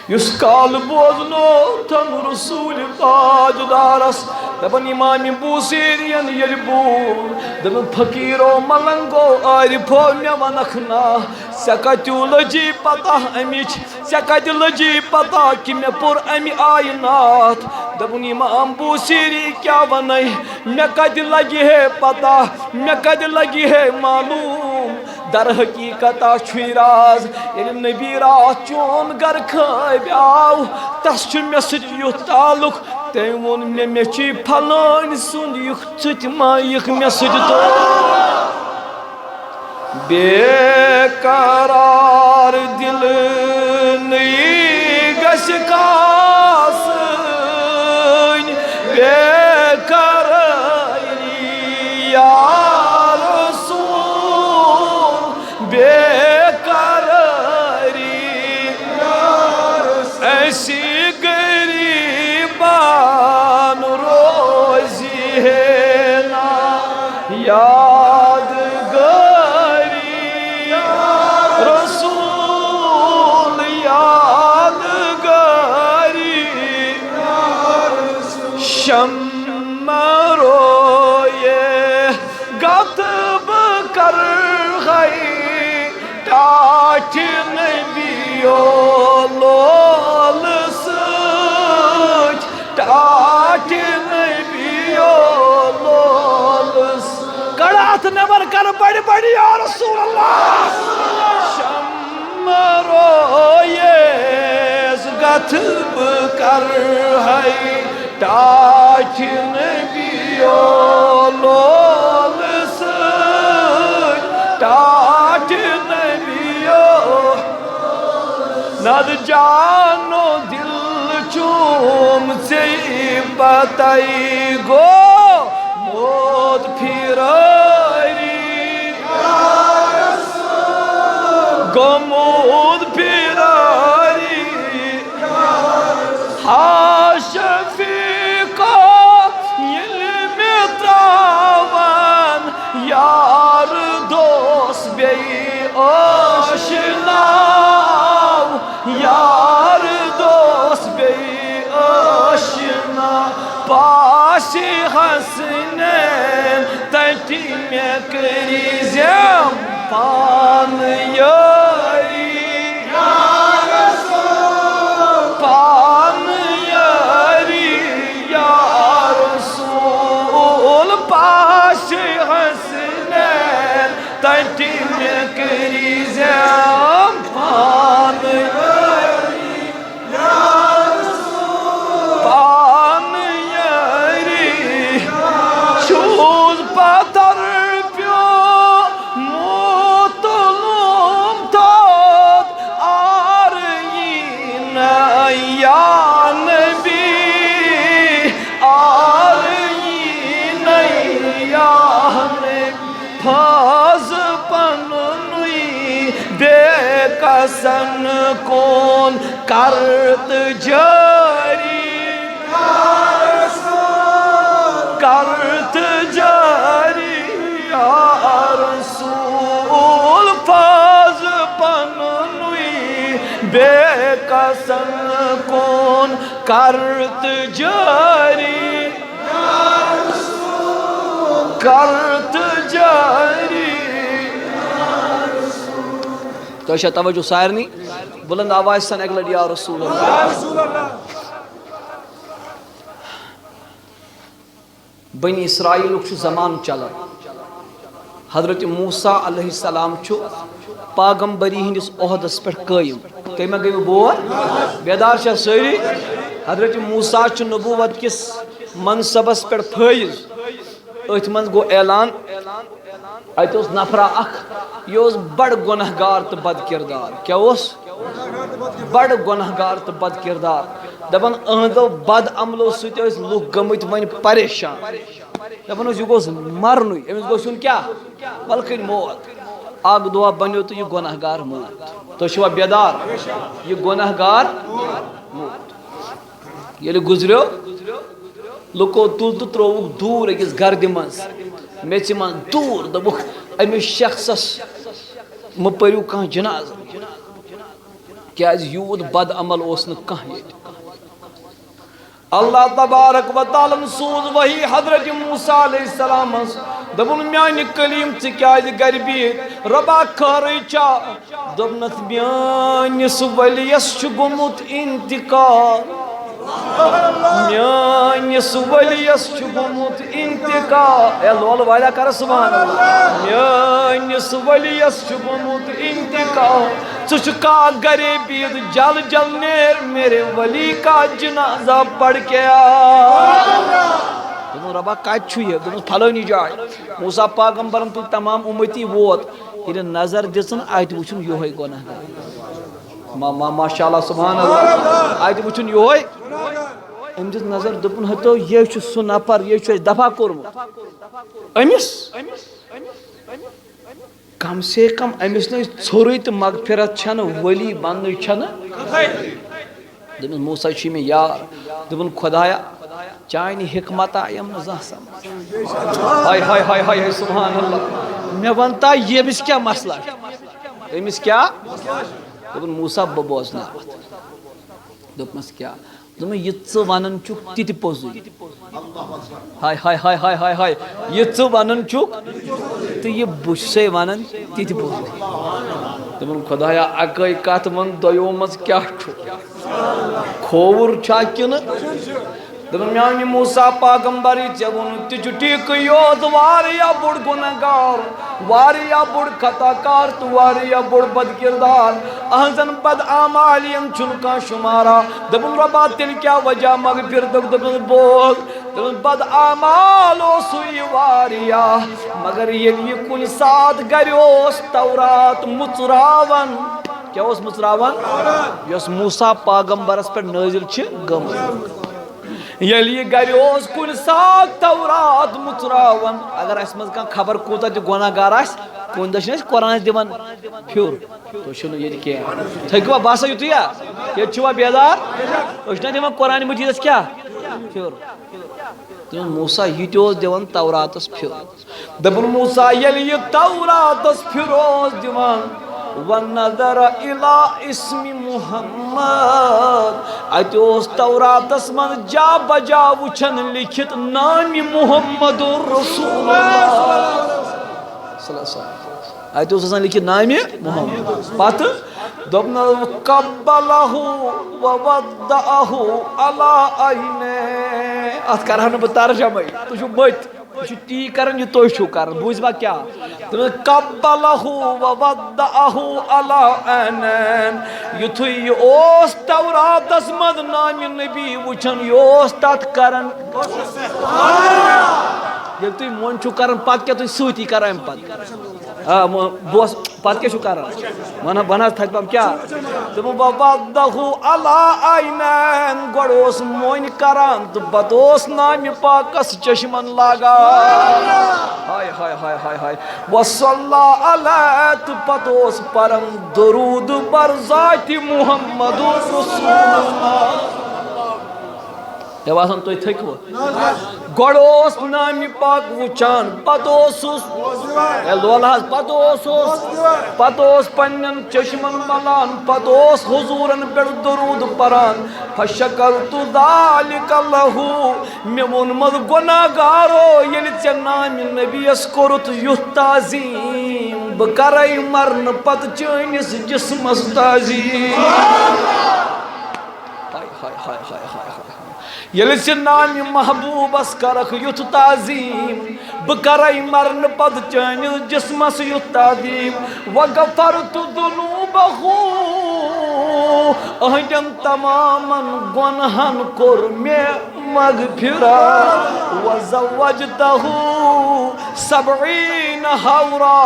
یُس کالہٕ بوزنوتھن رسول تاجدارس دپن امام بوسیرین ییٚلہِ بوٗز دپن فقیٖرو ملنگو عارفو مےٚ ونکھ نا ژےٚ کتیوٗ لٔجی پتہ امِچ ژےٚ کتہِ لٔجی پتہ کہِ مےٚ پوٚر امہِ آیہِ نعت دپن امام بوسیری کیٛاہ ونے مےٚ کتہِ لگہِ ہے پتہ مےٚ کتہِ لگہِ ہے معلوٗم در حقیقت چھُے راز ییٚلہِ نبی رات چون گر خٲبۍ آو تس چھُ مےٚ سۭتۍ یُتھ تعلق تٔمۍ ووٚن مےٚ چھُے پھلٲنۍ سُنٛد یُکھ ژٕ تہِ ما یِکھ مےٚ سۭتۍ تہٕ بے قرار دل نٔیی گژھِ کاسٕنۍ بے قراری یا رسول بے شمروye gatb kar gai taç nebiyo lol sıç taç nebiyo lol karat nevar kar badi badi ya Resulallah şamroye gatb kar hai taç nebiyo lol sıç taç nebiyo nad jano dil chum se batai go mod phirari go mod phirari ha shafiqa ilmi travan yar dost bey aşina yar dost bey aşina paşi hasnen tatime krizem pan yari ya Resul pan yari ya Resul paşi hasnen tatime krizem pan yari ya Resul pan yari şuz patar pyo mutlum tad arayina ya Nebi arayina ya Nebi paz panui bekasan kon kart jari kart jari ya Resul paz panui bekasan kon kart jari ya Resul kart jari تو شاہ توجہ سارنی بلند آواز سن اگلڈ یا رسول اللہ بنی اسرائیل چھو زمان چلا حضرت موسیٰ علیہ السلام چھو پاغمبری ہندس عہدس پر قائم کئیما گئی بور بیدار شاہ سری حضرت موسیٰ چھو نبوت کس منصبس پر فائز ات من گو اعلان ات اس نفرہ اخ یہ اس بڑ گنہگار تو بد کردار کیا اس بڑ گنہگار تو بد کردار دبن اہندو بد عملو سوتے اس لوگ گمت ون پریشان دبن اس یہ گوز مرنوی امس گوشن کیا بلکن موت آگ دعا بنیو تو یہ گنہگار موت تو شوا بیدار یہ گنہگار موت یہ گزریو لکو تل تو تروک دور اکس گرد مز میچ من دور دبک امس شخصس مپریو کان جناز کیا یود بد عمل اوسن کان یہ اللہ تبارک و تعالی سوز وہی حضرت موسیٰ علیہ السلام دبن میانی کلیم چکیا گر بیت ربا کھاری چا دبنت میانی سولیس چگمت انتقال میانی سولیس چگمت انتقال اے لول وائدہ کر سبحان اللہ میانی سولیس چگمت انتقال چچکا گرے بید جل جل نیر میرے ولی کا جنازہ پڑھ کے دنو ربا کائد چھوئے دنو پھلونی جائے موسیٰ پاغمبرم تو تمام امتی ووت یہ نظر دسن آیت وچن یوہی گناہ ماشاءاللہ سبحان اللہ آیت وچن یوہی ام دس نظر دپن ہتو یہ چھ سو نفر یہ چھ دفع کرم امس کم سے کم امس نے ژھوری تو مغفرت چھن ولی بن چھن دپن موسیٰ چھ میں یار دپن خدایا چانی حکمت یم نزا سمجھ ہائے ہائے ہائے ہائے سبحان اللہ میں ونتا یہ امس کیا مسئلہ امس کیا دپن موسیٰ ببوزنا دپمس کیا دپن یہ ژٕ ونان چھُکھ تہِ تہِ پوٚزُے ہائے ہائے ہائے ہائے ہائے ہائے یہ ژٕ ونان چھُکھ تہٕ یہ بہٕ چھُسے ونان تہِ تہِ بوز دپُن خۄدایا اکٲے کتھ ون دۄیو منٛز کیٛاہ چھُ کھووُر چھا کِنہٕ دپُن میانہِ موسیٰ پاغمبرٕے ژےٚ ووٚنُتھ تہِ چھُ ٹھیٖکٕے یوت واریاہ بوٚڑ گۄناہ گار واریاہ بوٚڑ خطا کار تہٕ واریاہ بوٚڑ بد کردار اہنٛزن بد اعمالین چھُنہٕ کانٛہہ شُمارا دپُن رۄبا تیٚلہِ کیٛاہ وجہ مغفرتُک دپُن بوز دپُن بد اعمال اوسُے یہِ واریاہ مگر ییٚلہِ یہِ کُنہِ ساتہٕ گرِ اوس تورات مُژراوان کیٛاہ اوس مُژراوان یۄس موسیٰ پاغمبرس پٮ۪ٹھ نٲزِل چھِ گٔمٕژ ییٚلہِ یہِ گرِ اوس کُنہِ ساتہٕ تورات مُژراوان اگر اسہِ منٛز کانٛہہ خبر کوٗتاہ تہِ گۄناہ گار آسہِ کُنہِ دۄہ چھِنہٕ أسۍ قرآنس دِوان پھیُر تُہۍ چھِو نہٕ ییٚتہِ کینٛہہ تھٔکوا باسان یِتُے یا ییٚتہِ چھِوا بیدار أسۍ چھِنہ دِوان قرآنِ مجیٖدس کیٛاہ پھیُر دپُن موسیٰ یہِ تہِ اوس دِوان توراتس پھیُر دپُن موسیٰ ییٚلہِ یہِ توراتس پھیُر اوس دِوان وَنَظَرَ إِلَىٰ اسمِ محمد اَتہِ اوس توراتس منٛز جا بجا وٕچھان لیکھِتھ نامہِ محمد رسول اَتہِ اوس آسان لیکھِتھ نامہِ محمد پتہٕ دوٚپنس قبلہُ ووضعہُ علی عینیہ اتھ کرہا نہٕ بہٕ ترجمے تُہۍ چھِو مٔتۍ یہ چھُ تی کران یہ تُہۍ چھِو کران بوٗزوا کیٛاہ قبلہُ ووضعہُ علی عینین یُتھُے یہِ اوس توراتس منٛز نامہِ نبی وٕچھان یہِ اوس تتھ کران ییٚلہِ تُہۍ وۄنۍ چھِو کران پتہٕ کیٛاہ تُہۍ سۭتی کران امہِ پتہٕ بوس پتہٕ کیٛاہ چھِو کران ون حظ تھدِ پہم کیٛاہ دپُن ووضعہُ علی عینین گۄڈٕ اوس مۄنۍ کران تہٕ پتہٕ اوس نامہِ پاکس چشمن لاگان ہاے ہاے ہاے ہاے ہاے وصلی علیہ تہٕ پتہٕ اوس پران درود بر ذاتِ محمد رسول اللہ مےٚ باسان تُہۍ تھٔکوٕ گۄڈٕ اوس نامہِ پاک وٕچھان پتہٕ اوسُس ہے لولہٕ حظ پتہٕ اوس پننٮ۪ن چشمن ملان پتہٕ اوس حضوٗرن پٮ۪ٹھ درود پران فشکرتُ ذالِکَ لہوٗ مےٚ ووٚنمُت گۄناہ گارو ییٚلہِ ژےٚ نامہِ نبیَس کوٚرُتھ یُتھ تعظیٖم بہٕ کرے مرنہٕ پتہٕ چٲنِس جسمس تعظیٖم ییٚلہِ ژٕ نامہِ محبوٗبس کرکھ یُتھ تعظیٖم بہٕ کرے مرنہٕ پتہٕ چٲنِس جسمس یُتھ تعظیٖم وغفرتُ ذُنوٗبہُ أہنٛدٮ۪ن تمامن گۄنہن کوٚر مےٚ مغفرت وزوجتہُ سبعیٖنَ حورا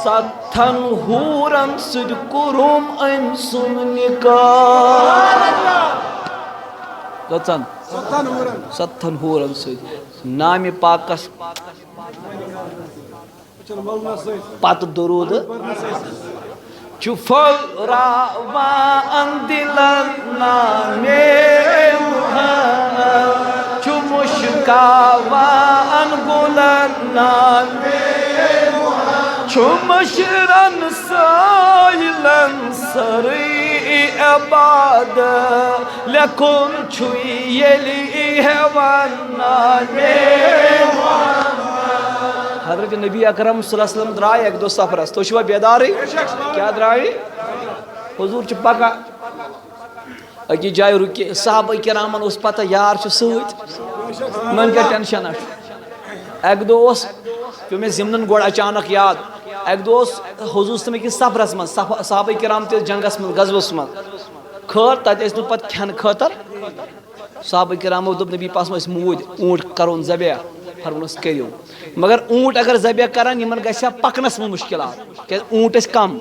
7 ہوٗرن سۭتۍ کوٚرُم أمۍ سُنٛد نکاح کٔژن 7 ہوٗرن سۭتۍ نامہِ پاکس پتہٕ درود چھُ پھٔہراوان دِلن نامے محمد چھُ مُشکاوان گُلن نامے محمد چھُ مشرن سٲیلن سرٕے عبادت لیکھُن چھُ ییٚلہِ ہٮ۪وان نامے محمد حضرت نبی اکرم صلی اللہ علیہ وسلم درٛاے اکہِ دۄہ سفرس تُہۍ چھِوا بیدارٕے کیٛاہ درٛاے حضوٗر چھِ پکان أکِس جایہِ رُکہِ صحابہ کرامن اوس پتہ یار چھُ سۭتۍ یِمن کیٛاہ ٹٮ۪نشنا چھُ اکہِ دۄہ اوس پیوٚو مےٚ ضِمنن گۄڈٕ اچانک یاد اکہِ دۄہ اوس حضوٗر صٲب أکِس سفرس منٛز صحابہ کرام تہِ ٲسۍ جنگس منٛز غزوس منٛز خٲر تتہِ ٲسۍ نہٕ پتہٕ کھٮ۪نہٕ خٲطرٕ صحابہ کرامو دوٚپ نبی پاس ٲسۍ موٗدۍ اوٗنٹ کرون ذبح فرمونس کٔرِو مگر اوٗنٹ اگر ذبح کرن یِمن گژھِ ہا پکنس منٛز مُشکلات کیٛازِ اوٗنٹ ٲسۍ کم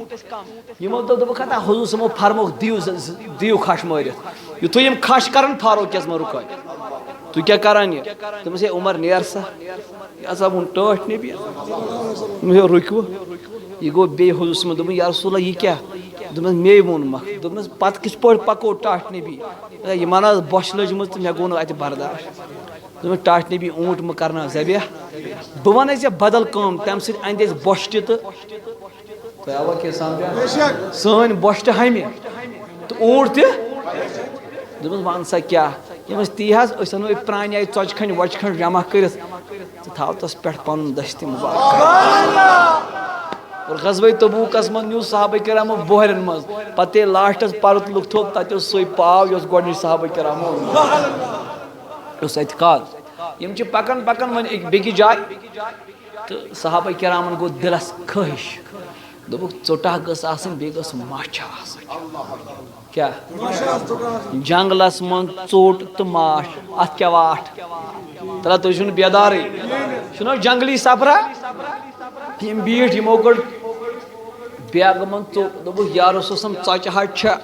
یِمو دوٚپُکھ ہتا حضوٗر صٲبو فرمووُکھ دِیِو کھش مٲرِتھ یِتھُے یِم کھش کرن فاروق اعظمن رُکٲے تُہۍ کیٛاہ کران یہِ دوٚپمس ہے عمر نیر سا یہِ ہسا ووٚن ٹٲٹھۍ نبی دوٚپمس ہے رُکوٕ یہِ گوٚو بیٚیہِ حضوٗر صٲبن دوٚپُن یا رسول اللہ یہِ کیٛاہ دوٚپمس مے ووٚنمکھ دوٚپمس پتہٕ کِتھ پٲٹھۍ پکو ٹاٹھ نبی یِمن ٲس بۄچھِ لٔجمٕژ تہٕ مےٚ گوٚو نہٕ اتہِ برداش دوٚپمس ٹاٹھ نبی اوٗنٹ مہٕ کرناو ذبح بہٕ ونَے ژےٚ بدل کٲم تمہِ سۭتۍ اندِ اَسہِ بۄچھِ تہِ تہٕ تۄہہِ آوا کینٛہہ سمجھ سٲنۍ بۄچھِ تہِ ہمہِ تہٕ اوٗنٹ تہِ دوٚپمس ون سا کیٛاہ یمس تی حظ أسۍ اَنو پرٛانہِ آیہِ ژۄچہِ کھنٛڈ وۄچہِ کھنٛڈ جمع کٔرِتھ ژٕ تھاو تَس پٮ۪ٹھ پَنُن دٔستی مُبارک اور غزوہ تبوکس منٛز نیوٗ صحابہ کرامو بوہرٮ۪ن منٛز پتہٕ ییٚلہِ لاسٹس پرُت تھوٚپ تتہِ اوس سُے پاو یۄس گۄڈنِچ صحابہ کرامو اوس اَتہِ کَتھ یِم چھِ پکان پکان وۄنۍ بیٚکِس جایہِ تہٕ صحابہ کرامن گوٚو دِلس خٲہِش دوٚپُکھ ژوٚٹا گٔژھ آسٕنۍ بیٚیہِ گٔژھ ماچھا آسٕنۍ کیٛاہ جنگلس منٛز ژوٚٹ تہٕ ماچھ اتھ کیٛاہ واٹھ ترٛا تُہۍ چھِو نہٕ بیدارٕے چھُنہ جنگلی سفرا یِم بیٖٹھۍ یِمو کٔڑ بیگہٕ منٛز ژوٚٹ دوٚپُکھ یا رسول ژۄچہِ ہٹ چھےٚ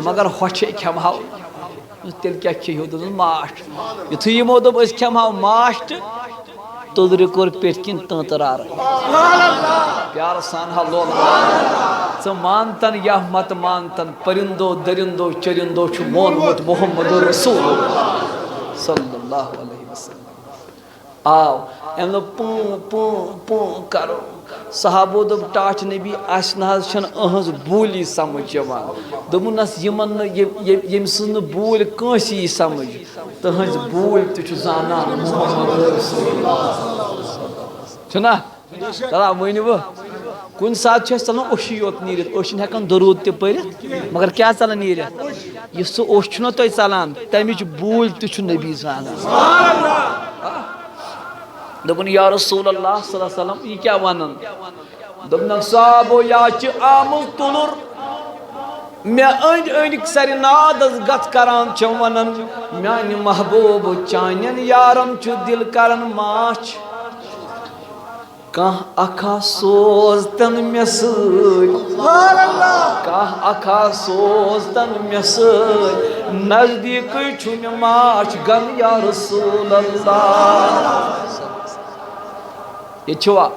مگر ہۄ چھے کھٮ۪مہو تیٚلہِ کیٛاہ کھیٚیِو دوٚپُس ماچھ یُتھُے یِمو دوٚپ أسۍ کھٮ۪مہو ماچھ تہٕ توٚدرِ کوٚر پیٚٹھۍ کِنۍ تٲنٛترارٕ پیارٕ سان ہا لول ژٕ مانتن یا مت مانتن پٔرِندو دٔرِندو چٔرِندو چھُ مونمُت محمد رسول صلی اللہ علیہ وسلم آو أمۍ دوٚپ پۭں کرو صحابو دوٚپ ٹاٹھ نبی اَسہِ نہ حظ چھَنہٕ أہٕنٛز بوٗلی سمجھ یِوان دوٚپُنس یِمن نہٕ ییٚمۍ سٕنٛز نہٕ بوٗلۍ کٲنٛسی یی سمجھ تٕہٕنٛز بوٗلۍ تہِ چھُ زانان چھُنا چلا ؤنِو کُنہِ ساتہٕ چھُ اَسہِ ژلان اوٚشُے یوت نیٖرِتھ أسۍ چھِنہٕ ہٮ۪کان دروٗد تہِ پٔرِتھ مگر کیٛاہ ژلان نیٖرِتھ یُس سُہ اوٚش چھُنہ تۄہہِ ژلان تَمِچ بوٗلۍ تہِ چھُ نبی زانان دوٚپُن یا رسول اللہ صلی اللہ علیہ وسلم یہِ کیٛاہ وَنان دوٚپنکھ صحابو یا چھِ آمٕژ تُلُر مےٚ أنٛدۍ أنٛدۍ سرِ نادس گژھ کران چھِ ونان میانہِ محبوٗب چانٮ۪ن یارن چھُ دِل کران ماچھ کانٛہہ اکھا سوز تن مےٚ سۭتۍ کانٛہہ اکھا سوز تن مےٚ سۭتۍ نزدیٖکٕے چھُ مےٚ ماچھ گن یا رسول اللہ ییٚتہِ چھُوا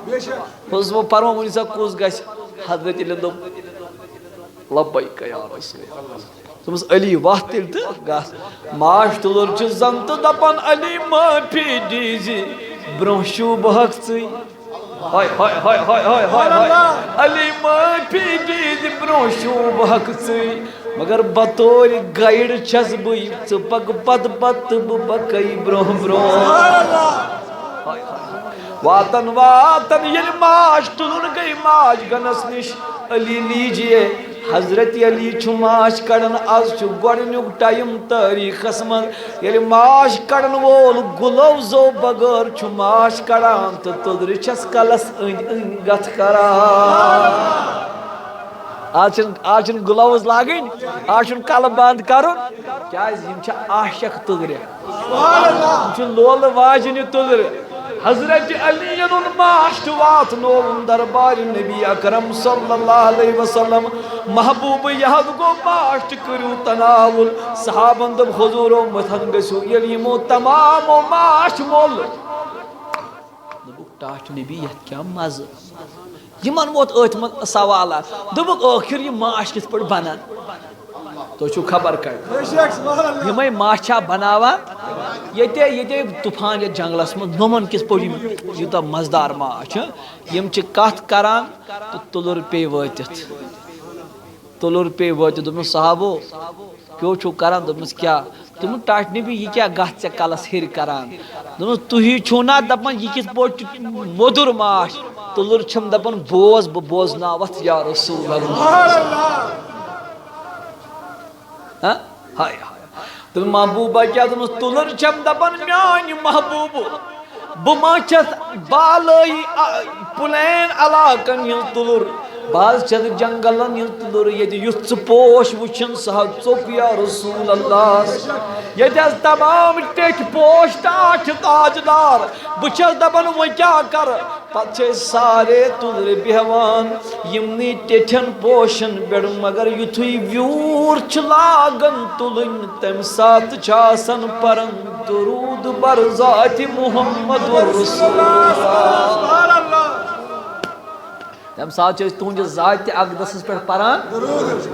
پوٚز پرو ؤنِو سا کُس گژھِ حضرت علی دوٚپ لبیک یا رسول دوٚپمَس علی وَتھ تیٚلہِ تہٕ گژھ ماچھ تُلُر چھُ زن تہٕ دپان علی معٲفی دیٖزِ برٛونٛہہ شوٗبہکھ ژٕے علی معٲفی دیٖزِ برٛونٛہہ شوٗبہکھ ژٕے مگر بطورِ گایِڈ چھس بٕے ژٕ پکھ پتہٕ پتہٕ بہٕ پکے برٛونٛہہ برٛونٛہہ واتن واتن ییٚلہِ ماچھ تُلُن گٔے ماچھ گنس نِش علی لیجیے حضرت علی چھُ ماچھ کڑان آز چھُ گۄڈنیُک ٹایم تٲریٖخس منٛز ییٚلہِ ماچھ کڑن وول گُلوزو بغٲر چھُ ماچھ کڑان تہٕ توٚدرِ چھس کلس أنٛدۍ أنٛدۍ گتھ کران آز چھِنہٕ گُلوز لاگٕنۍ آز چھُنہٕ کلہٕ بنٛد کرُن کیٛازِ یِم چھِ عاشق توٚدرِ یِم چھِ لولہٕ واجنہِ توٚدرِ حضرت علی یَنُن ماچھ تہٕ واتنووُن دربارِ نبی اکرم صلی اللہ علیہ وسلم محبوٗب یہِ حظ گوٚو ماچھ تہٕ کٔرِو تناوُل صحابن دوٚپ حضوٗرو مٔتھن گٔژھِو ییٚلہِ یِمو تمامو ماچھ مول دوٚپُکھ ٹاٹھ نبی یتھ کیٛاہ مزٕ یِمن ووت أتھۍ منٛز سوالات دوٚپُکھ ٲخِر یہِ ماچھ کِتھ پٲٹھۍ بنان تُہۍ چھِو خبر کڑِ یِمے ماچھا بناوان ییٚتے طوفان یتھ جنگلس منٛز نوٚمن کِتھ پٲٹھۍ یوٗتاہ مزٕدار ماچھ یِم چھِ کتھ کران تہٕ تُلُر پیٚیہِ وٲتِتھ دوٚپمَس صحابو کیٛاہ چھُو کران دوٚپمَس کیٛاہ دوٚپمُت ٹاٹھ نبی یہِ کیٛاہ گژھ ژےٚ کلس ہیٚرِ کران دوٚپمَس تُہی چھُو نا دپان یہِ کِتھ پٲٹھۍ چھُ موٚدُر ماچھ تُلُر چھِم دپان بوز بہٕ بوزناوتھ یا رسول اللہ تہٕ محبوٗبہ کیٛاہ دوٚپمَس تُلُر چھَم دپان میانہِ محبوٗبہٕ بہٕ ما چھَس بالٲیی پُلین علاقن ہِنٛز تُلُر بہٕ حظ چھَس جنگلن ہِنٛز تُلُر ییٚتہِ یُتھ ژٕ پوش وٕچھُن سُہ حظ ژوٚپ یا رسول اللہ ییٚتہِ حظ تمام ٹیٚٹھۍ پوش ٹاٹھ تاجدار بہٕ چھَس دپان وۄنۍ کیٛاہ کرٕ پتہٕ چھِ أسۍ سارے تُلرِ بیٚہوان یِمنٕے ٹیٚٹھٮ۪ن پوشن پٮ۪ٹھ مگر یُتھُے ویوٗر چھُ لاگان تُلٕنۍ تمہِ ساتہٕ چھِ آسان پران درود بر ذاتِ محمد رسول اللہ تمہِ ساتہٕ چھِ أسۍ تُہنٛدِ ذاتِ اقدسس پٮ۪ٹھ پران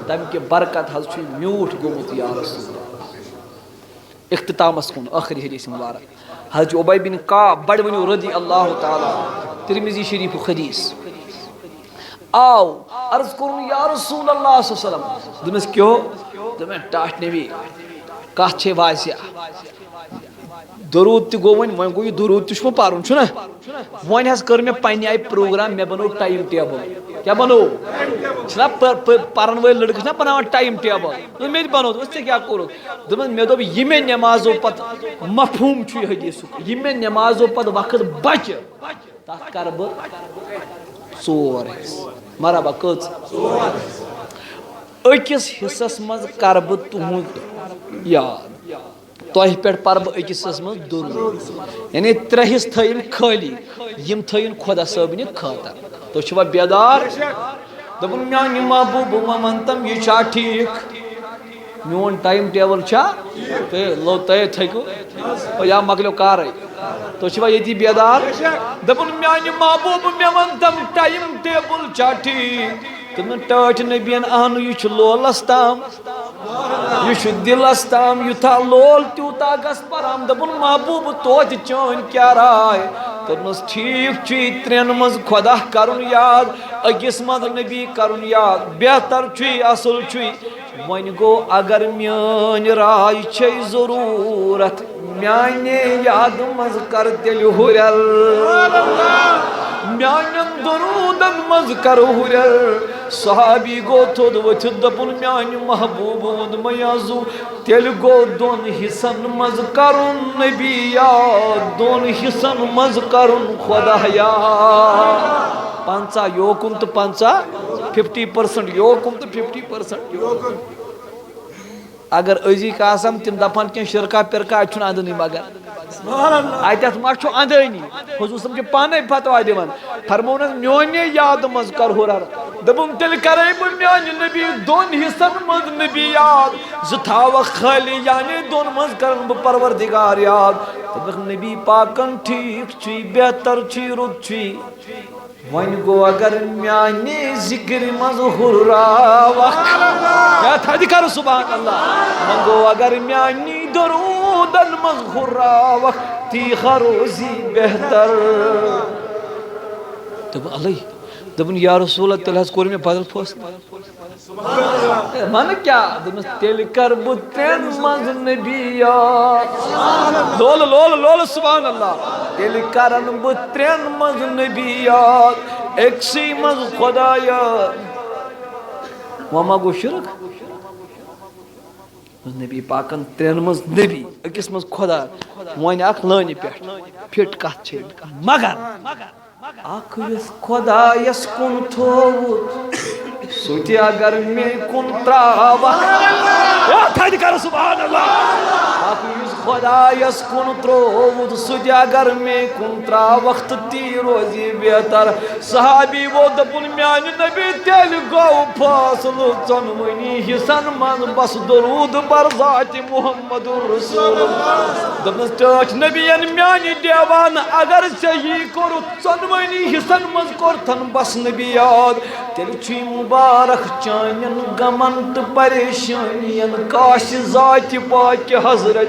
تمہِ کہِ برکت حظ چھُ میوٗٹھ گوٚمُت یا رسول اللہ اختتامس کُن ٲخری حدیث مبارک حضرت عبی بن کعب بڑٕ ؤنِو رضی اللہ تعالیٰ ترمذی شریفُک حدیث آو عرض کوٚرُن یا رسول اللہ صلی اللہ علیہ وسلم دوٚپمَس کیٛاہ دوٚپمَس ٹاٹھ نبی کت چھ واضح درود تہ گو ون گو یہ درود تہ پرن چھنا ون حظ کر مے پنہ آئی پروگرام مے بنو ٹائم ٹیبل کیا بنو چھنا پرن ول لڑکہ چھنا بناوان ٹائم ٹیبل مے بنو ژے کیا کورُتھ دوٚپُن مے دوٚپ یہ مے نمازو پتہ مفہوم چھُ یہ حدیثُک یہ مے نمازو پتہ وقت بچہ تتھ کر بہ ژور حصہٕ مرحبا کٔژ أکِس حصس منٛز کر بہٕ تُہُنٛد یاد تۄہہِ پٮ۪ٹھ پرٕ بہٕ أکِس حصس منٛز درود یعنی ترٛےٚ حصہٕ تھٲیِن خٲلی یِم تھٲیِن خۄدا صٲبنہِ خٲطرٕ تُہۍ چھِوا بیدار دوٚپُن میانہِ محبوٗب ممنتم یہِ چھا ٹھیٖک میون ٹایم ٹیبل چھا تۄہہِ تھٔکِو یا مۄکلیو کارٕے تُہۍ چھِوا ییٚتی بیدار دوٚپُن میانہِ محبوٗب مےٚ وَن تم ٹایم ٹیبل چھا ٹھیٖک دوٚپُن ٹٲٹھۍ نبیَن اہنُو یہِ چھُ لولس تام یہ دلس تام یوٗتاہ لول تیوٗتاہ گژھ پرام دوٚپُن محبوٗب توتہِ چٲنۍ کیٛاہ راے دوٚپنَس ٹھیٖک چھُے ترٛٮ۪ن منٛز خۄدا کرُن یاد أکِس منٛز نبی کرُن یاد بہتر چھُے اصل چھُے وۄنۍ گوٚو اگر میٲنۍ راے چھے ضروٗرت میانہِ یادٕ منٛز کر تیٚلہِ ہُرٮ۪ر میانٮ۪ن درودن منٛز کر ہُرٮ۪ر صحابی گوٚو تھوٚد ؤتھِتھ دوٚپُن میانہِ محبوٗب ووٚن مےٚ عزوٗ تیٚلہِ گوٚو دۄن حصن منٛز کرُن نبی یاد دۄن حصن منٛز کرُن خۄدا یاد 50 یوکُن تہٕ 50% یوکُن تہٕ 50% یوکُن اگر أزِکۍ آسان تِم دپان کینٛہہ شِرکا پِرکا اَتہِ چھُنہٕ اندنٕے مگر اتٮ۪تھ ما چھُ اندٲنی حضوٗر صٲب چھُ پانے فتوا دِوان فرمونس میٛانے یادٕ منٛز کر ہُرر دوٚپُن تیٚلہِ کرے بہٕ میانہِ نبی دۄن حصن منٛز نبی یاد زٕ تھاوکھ خٲلی یعنی دۄن منٛز کرن بہٕ پروردگار یاد دوٚپُکھ نبی پاکن ٹھیٖک چھُے بہتر چھُے رُت چھُے وۄنۍ گوٚو اگر میانہِ ذِکرِ منٛز ہُرراوکھ کیٛاہ تھدِ کرٕ سبحان اللہ وۄنۍ گوٚو اگر میانہِ درودن منٛز ہُرراوکھ تیٖہا روزی بہتر دوٚپُن الے دوٚپُن یا رسول اللہ تیٚلہِ حظ کوٚر مےٚ بدل فٲصلہٕ من کیٛاہ دوٚپمَس تیٚلہِ کر بہٕ ترٛٮ۪ن منٛز نبی یاد لولہٕ سبحان اللہ تیٚلہِ کرن بہٕ ترٛٮ۪ن منٛز نبی یاد أکسٕے منٛز خۄدا یاد وۄنۍ ما گوٚو شرک نبی پاکن ترٛٮ۪ن منٛز نبی أکِس منٛز خۄدا وۄنۍ اکھ لٲنہِ پٮ۪ٹھ فِٹ کتھ چھے مگر اکھ یُس خۄدایس کُن تھوٚوُت سُہ تہِ اگر مےٚ کُن تراوکھ تھدِ کر سبحان اللہ اکھ یُس خۄدایس کُن ترووُت سُہ تہِ اگر مےٚ کُن تراوکھ تہٕ تی روزِ بہتر صحابی ووٚن دوٚپُن میانہِ نبی تیٚلہِ گوٚو فٲصلہٕ ژۄنوٕنی حصن منٛز بس درود بر ذاتِ محمد رسول دوٚپنس ٹٲٹھۍ نبیَن میانہِ دیوانہٕ اگر ژےٚ یی کوٚرُتھ ژۄنوٕنی حصن منٛز کوٚرتھن بس نبی یاد تیٚلہِ چھُے مُبارک چانٮ۪ن غمن تہٕ پریشٲنین کاشہِ ذاتہِ پاکہِ حضرت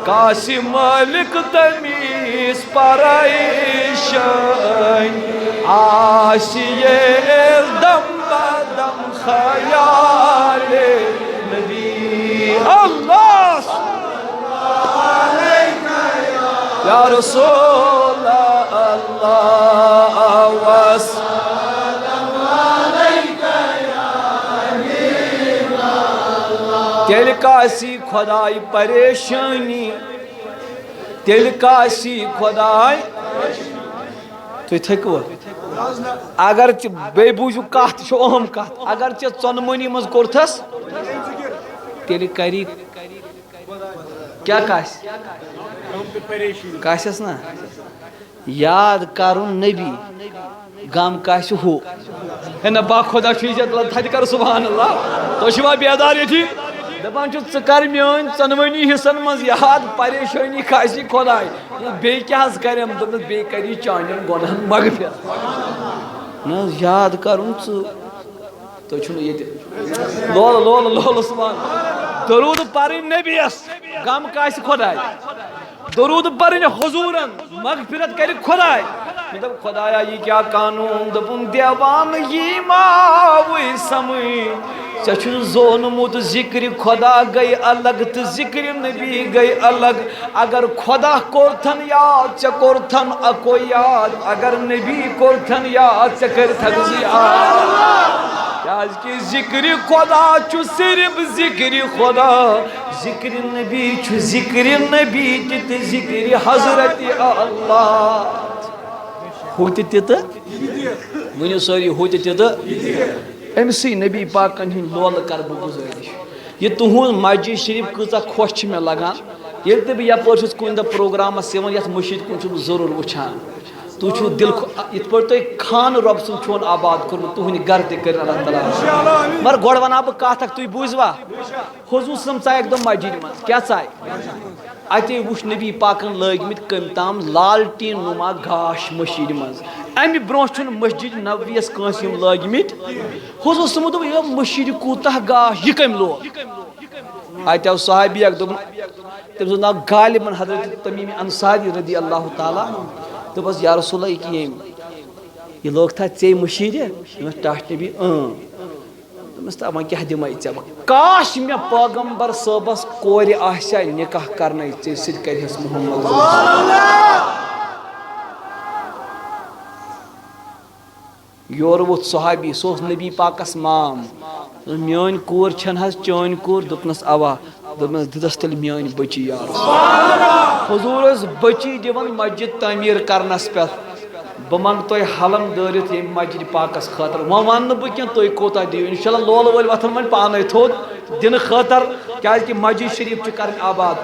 کاشہِ مٲلِک تمیٖز پریشٲنۍ آسہِ ییٚلہِ دم بدم خیالِ نبی اللہ یا رسول اللہ تیٚلہِ کاسی خۄداے پریشٲنی تیٚلہِ کاسی خۄداے تُہۍ تھٔکوا اگر ژٕ بیٚیہِ بوٗزِو کتھ چھِ اہم کتھ اگر ژےٚ ژۄنوٕنی منٛز کوٚرتھس تیٚلہِ کری کیٛاہ کاسٮ۪س نا یاد کرُن نبی غم کاسہِ ہُہ ہے نہ با خۄدا چھُے ژےٚ تھدِ کر سبحان اللہ تُہۍ چھِوا بیدار ییٚتھی دپان چھُ ژٕ کر میٲنۍ ژۄنوٕنی حصن منٛز یاد پریشٲنی کھاسی خۄداے بیٚیہِ کیٛاہ حظ کرٮ۪م دوٚپنس بیٚیہِ کری چانٮ۪ن گۄنہن مغفرت نہ حظ یاد کرُن ژٕ تُہۍ چھُو نہٕ ییٚتہِ لولہٕ سبحان درود پرٕنۍ نبیَس غم کاسہِ خۄداے درود پرٕنۍ حضوٗرن مغفرت کرِ خۄداے مےٚ دوٚپ خۄدایا یہِ کیٛاہ قانوٗن دوٚپُن دیوانہٕ یی ماوٕے سمٕے ژےٚ زونمُت ذکر خدا گئی الگ تو ذکر نبی گئی الگ اگر خدا کورتھن یاد ژےٚ کورتھن اکو یاد اگر نبی کورتھن یاد ژےٚ کٔرتھکھ زٕ یاد کیازکہِ ذکر خدا چھُ صرف ذکر خدا ذکر نبی چھُ ذکر نبی تہِ تہٕ ذکر حضرت اللہ ہُہ تہِ تہٕ ؤنِو سٲری ہُہ تہِ تہٕ أمسٕے نبی پاکن ہٕنٛدۍ لولہٕ کر بہٕ گُزٲرِش یہ تُہُنٛد مسجد شریف کۭژاہ خۄش چھِ مےٚ لگان ییٚلہِ تہِ بہٕ یپٲرۍ چھُس کُنہِ دۄہ پروگرامس یِوان یتھ مٔشیٖد کُن چھُس بہٕ ضروٗر وٕچھان تُہۍ چھُو دِل یِتھ پٲٹھۍ تُہۍ خانہٕ رۄب سُنٛد چھُون آباد کوٚرمُت تُہٕنٛدِ گرٕ تہِ کٔرِنۍ اللہ تعالیٰ مگر گۄڈٕ ونہٕ ہا بہٕ کتھ اکھ تُہۍ بوٗزوا حضوٗر صٲبن ژاے اکہِ دۄہ مسجدِ منٛز کیٛاہ ژاے اتے وٕچھ نبی پاکن لٲگمٕتۍ کٔمۍ تام لالٹیٖن نُما گاش مٔشیٖدِ منٛز امہِ برونٛہہ چھُنہٕ مسجد نبویَس کٲنٛسہِ یِم لٲگمٕتۍ حضوٗر صٲبن دوٚپ یہِ مٔشیٖدِ کوٗتاہ گاش یہِ کٔمۍ لوگ اَتہِ آو صحابی اکھ دوٚپُن تٔمۍ سُنٛد ناو غالبن حضرت تمیٖم انصاری رضی اللہ تعالیٰ دوٚپُس یا رسول اللہ یہِ کیٚمۍ یہِ لوگتھا ژےٚ مٔشیٖدِ دوٚپمَس ٹاٹھ نبی دوٚپمَس تا وۄنۍ کیٛاہ دِمَے ژےٚ بہٕ کاش مےٚ پیغمبر صٲبس کورِ آسہِ ہا نکاح کرنے ژےٚ سۭتۍ کرِہس محمد یورٕ ووٚتھ صحابی سُہ اوس نبی پاکس مام میٲنۍ کوٗر چھنہٕ حظ چٲنۍ کوٗر دوٚپنس اوا دوٚپنس دِتس تیٚلہِ میٲنۍ بٔچی یار حضوٗر ٲس بٔچی دِوان مسجد تعمیٖر کرنس پٮ۪ٹھ بہٕ منٛگہٕ تۄہہِ حلم دٲرِتھ ییٚمہِ مسجد پاکس خٲطرٕ وۄنۍ ونہٕ نہٕ بہٕ کینٛہہ تُہۍ کوٗتاہ دِیِو انشاء اللہ لولہٕ وٲلۍ وۄتھن وۄنۍ پانے تھوٚد دِنہٕ خٲطرٕ کیازکہِ مسجد شریف چھِ کرٕنۍ آباد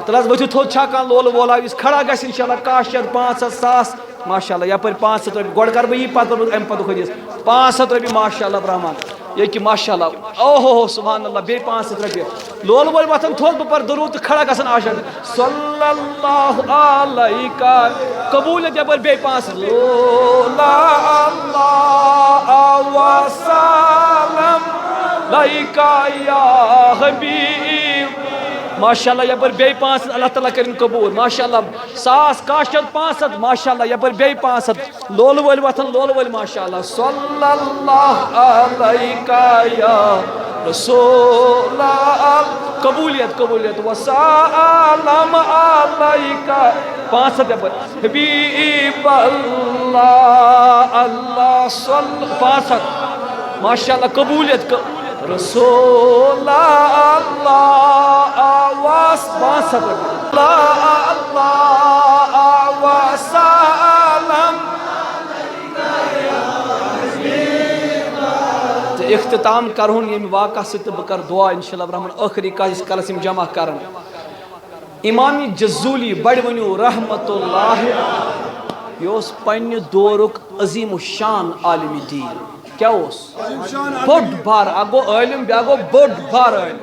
تل حظ ؤتھِو تھوٚد چھا کانٛہہ لولہٕ وولا یُس کھڑا گژھِ انشاء اللہ کاہ شیٚتھ 500 ساس ماشاء اللہ یپٲرۍ 500 رۄپیہِ گۄڈٕ کرٕ بہٕ یی پتہٕ امہِ پتہٕ حدیث 500 رۄپیہِ ماشاء اللہ برحمان ییٚکہِ ماشاء اللہ اوہو سبحان اللہ بیٚیہِ 500 رۄپیہِ لولہٕ وٲلۍ وۄتھن تھوٚد بہٕ پرٕ دروٗد تہٕ کھڑا گژھن آشا صلی اللہ علیکہ قبوٗلیت یپٲرۍ بیٚیہِ 500 ماشاء اللہ یپٲرۍ بیٚیہِ 500 اللہ تعالیٰ کٔرِنۍ قبوٗل ماشاء اللہ 1000 کاہ شیٚتھ 500 ماشاء اللہ یپٲرۍ بیٚیہِ 500 لولہٕ وٲلۍ وۄتھن لولہٕ وٲلۍ ماشاء اللہ صلی اللہ علیکہ یا رسول قبولیت قبولیت وسلام علیکہ 500 یپٲرۍ حبیب اللہ اللہ صلی 500 ماشاء اللہ قبولیت رسول اللہ آواز 500 اللہ وسلم اختتام کرہون ییٚمہِ واقعہ سۭتۍ بہٕ کرٕ دعا انشاء اللہ رحمان ٲخری کتھ یِس کالس یِم جمع کرن امام جزولی بڑِ ؤنِو رحمت اللہ یہِ اوس پننہِ دورُک عظیٖم الشان عالمِ دیٖن کیا اوس بوٚڑ بار اکھ گوٚو عٲلِم بیٛاکھ گوٚو بوٚڑ بار عٲلِم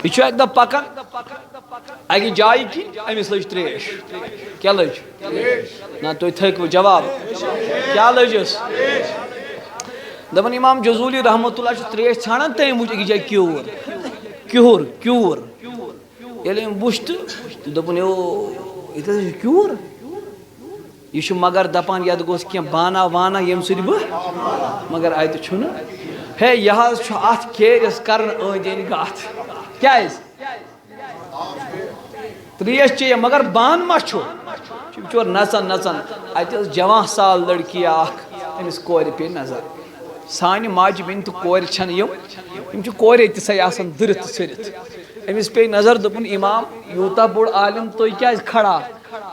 یہِ چھُ اکہِ دۄہ پکان اکہِ جایہِ کِنۍ أمِس لٔج تریش کیٛاہ لٔج نہ تُہۍ تھٲیِو جواب کیٛاہ لٔجِس دپان امام جزولی رحمت اللہ چھُ تریش ژھانڈان تٔمۍ وٕچھ أکِس جایہِ کیوٗر کیُہُر کیوٗر ییٚلہِ أمۍ وٕچھ تہٕ دوٚپُن یو ییٚتہِ حظ چھُ کیوٗر یہ مگر دپان یتھ گوٚژھ کینٛہہ بانا وانا ییٚمہِ سۭتۍ بہٕ مگر اَتہِ چھُنہٕ ہے یہِ حظ چھُ اتھ کیرِس کران أنٛدۍ أنٛدۍ گتھ کیازِ تریش چیٚیہِ مگر بانہٕ ما چھُ بِچور نژان نژان اتہِ ٲس جوان سال لڑکی اکھ أمِس کورِ پیٚیہِ نظر سانہِ ماجہِ بیٚنہِ تہٕ کورِ چھنہٕ یِم چھِ کورِ أتِسٕے آسان دٔرِتھ ژٔرِتھ أمِس پیٚیہِ نظر دوٚپُن امام یوٗتاہ بوٚڑ عالِم تُہۍ کیازِ کھڑا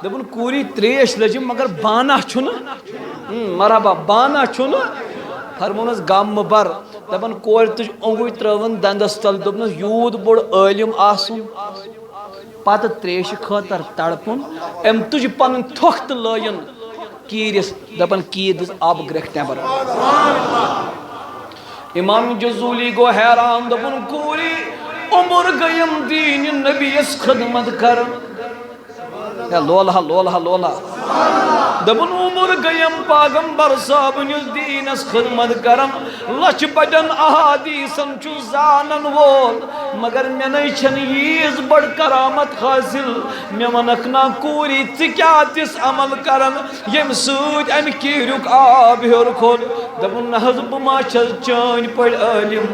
دوٚپُن کوٗری تریش لٔجِم مگر بانا چھُنہٕ مرحبا بانا چھُنہٕ فرمونس غم مہٕ بر دپان کورِ تُج اوٚنگُج ترٲوٕن دندس تل دوٚپنس یوٗت بوٚڑ عٲلِم آسُن پتہٕ تریشہِ خٲطرٕ تڑپُن أمۍ تُج پنٕنۍ تھۄکھ تہٕ لٲیِن کیٖرِس دپان کیٖر دِژ آبہٕ گرٛٮ۪کھ نٮ۪بر امام جزولی گوٚو حیران دوٚپُن کوٗری عمر گٔیِم دیٖنہِ نبی یس خدمت کران لولہا لولہا لولہا دبن عمر گیم پیغمبر صاحب نس دینس خدمت کرم لچ بجن احادیثن چو زانن وول مگر میں نئی چھن ییز بڑ کرامت حاصل میں ونکنا کوری ژکیا تس عمل کرن یم سۭتۍ امہِ کیٖریُک آب ہیوٚر کھوٚت دپُن نہ حظ بہٕ ما چھس چٲنۍ پٲٹھۍ عٲلِم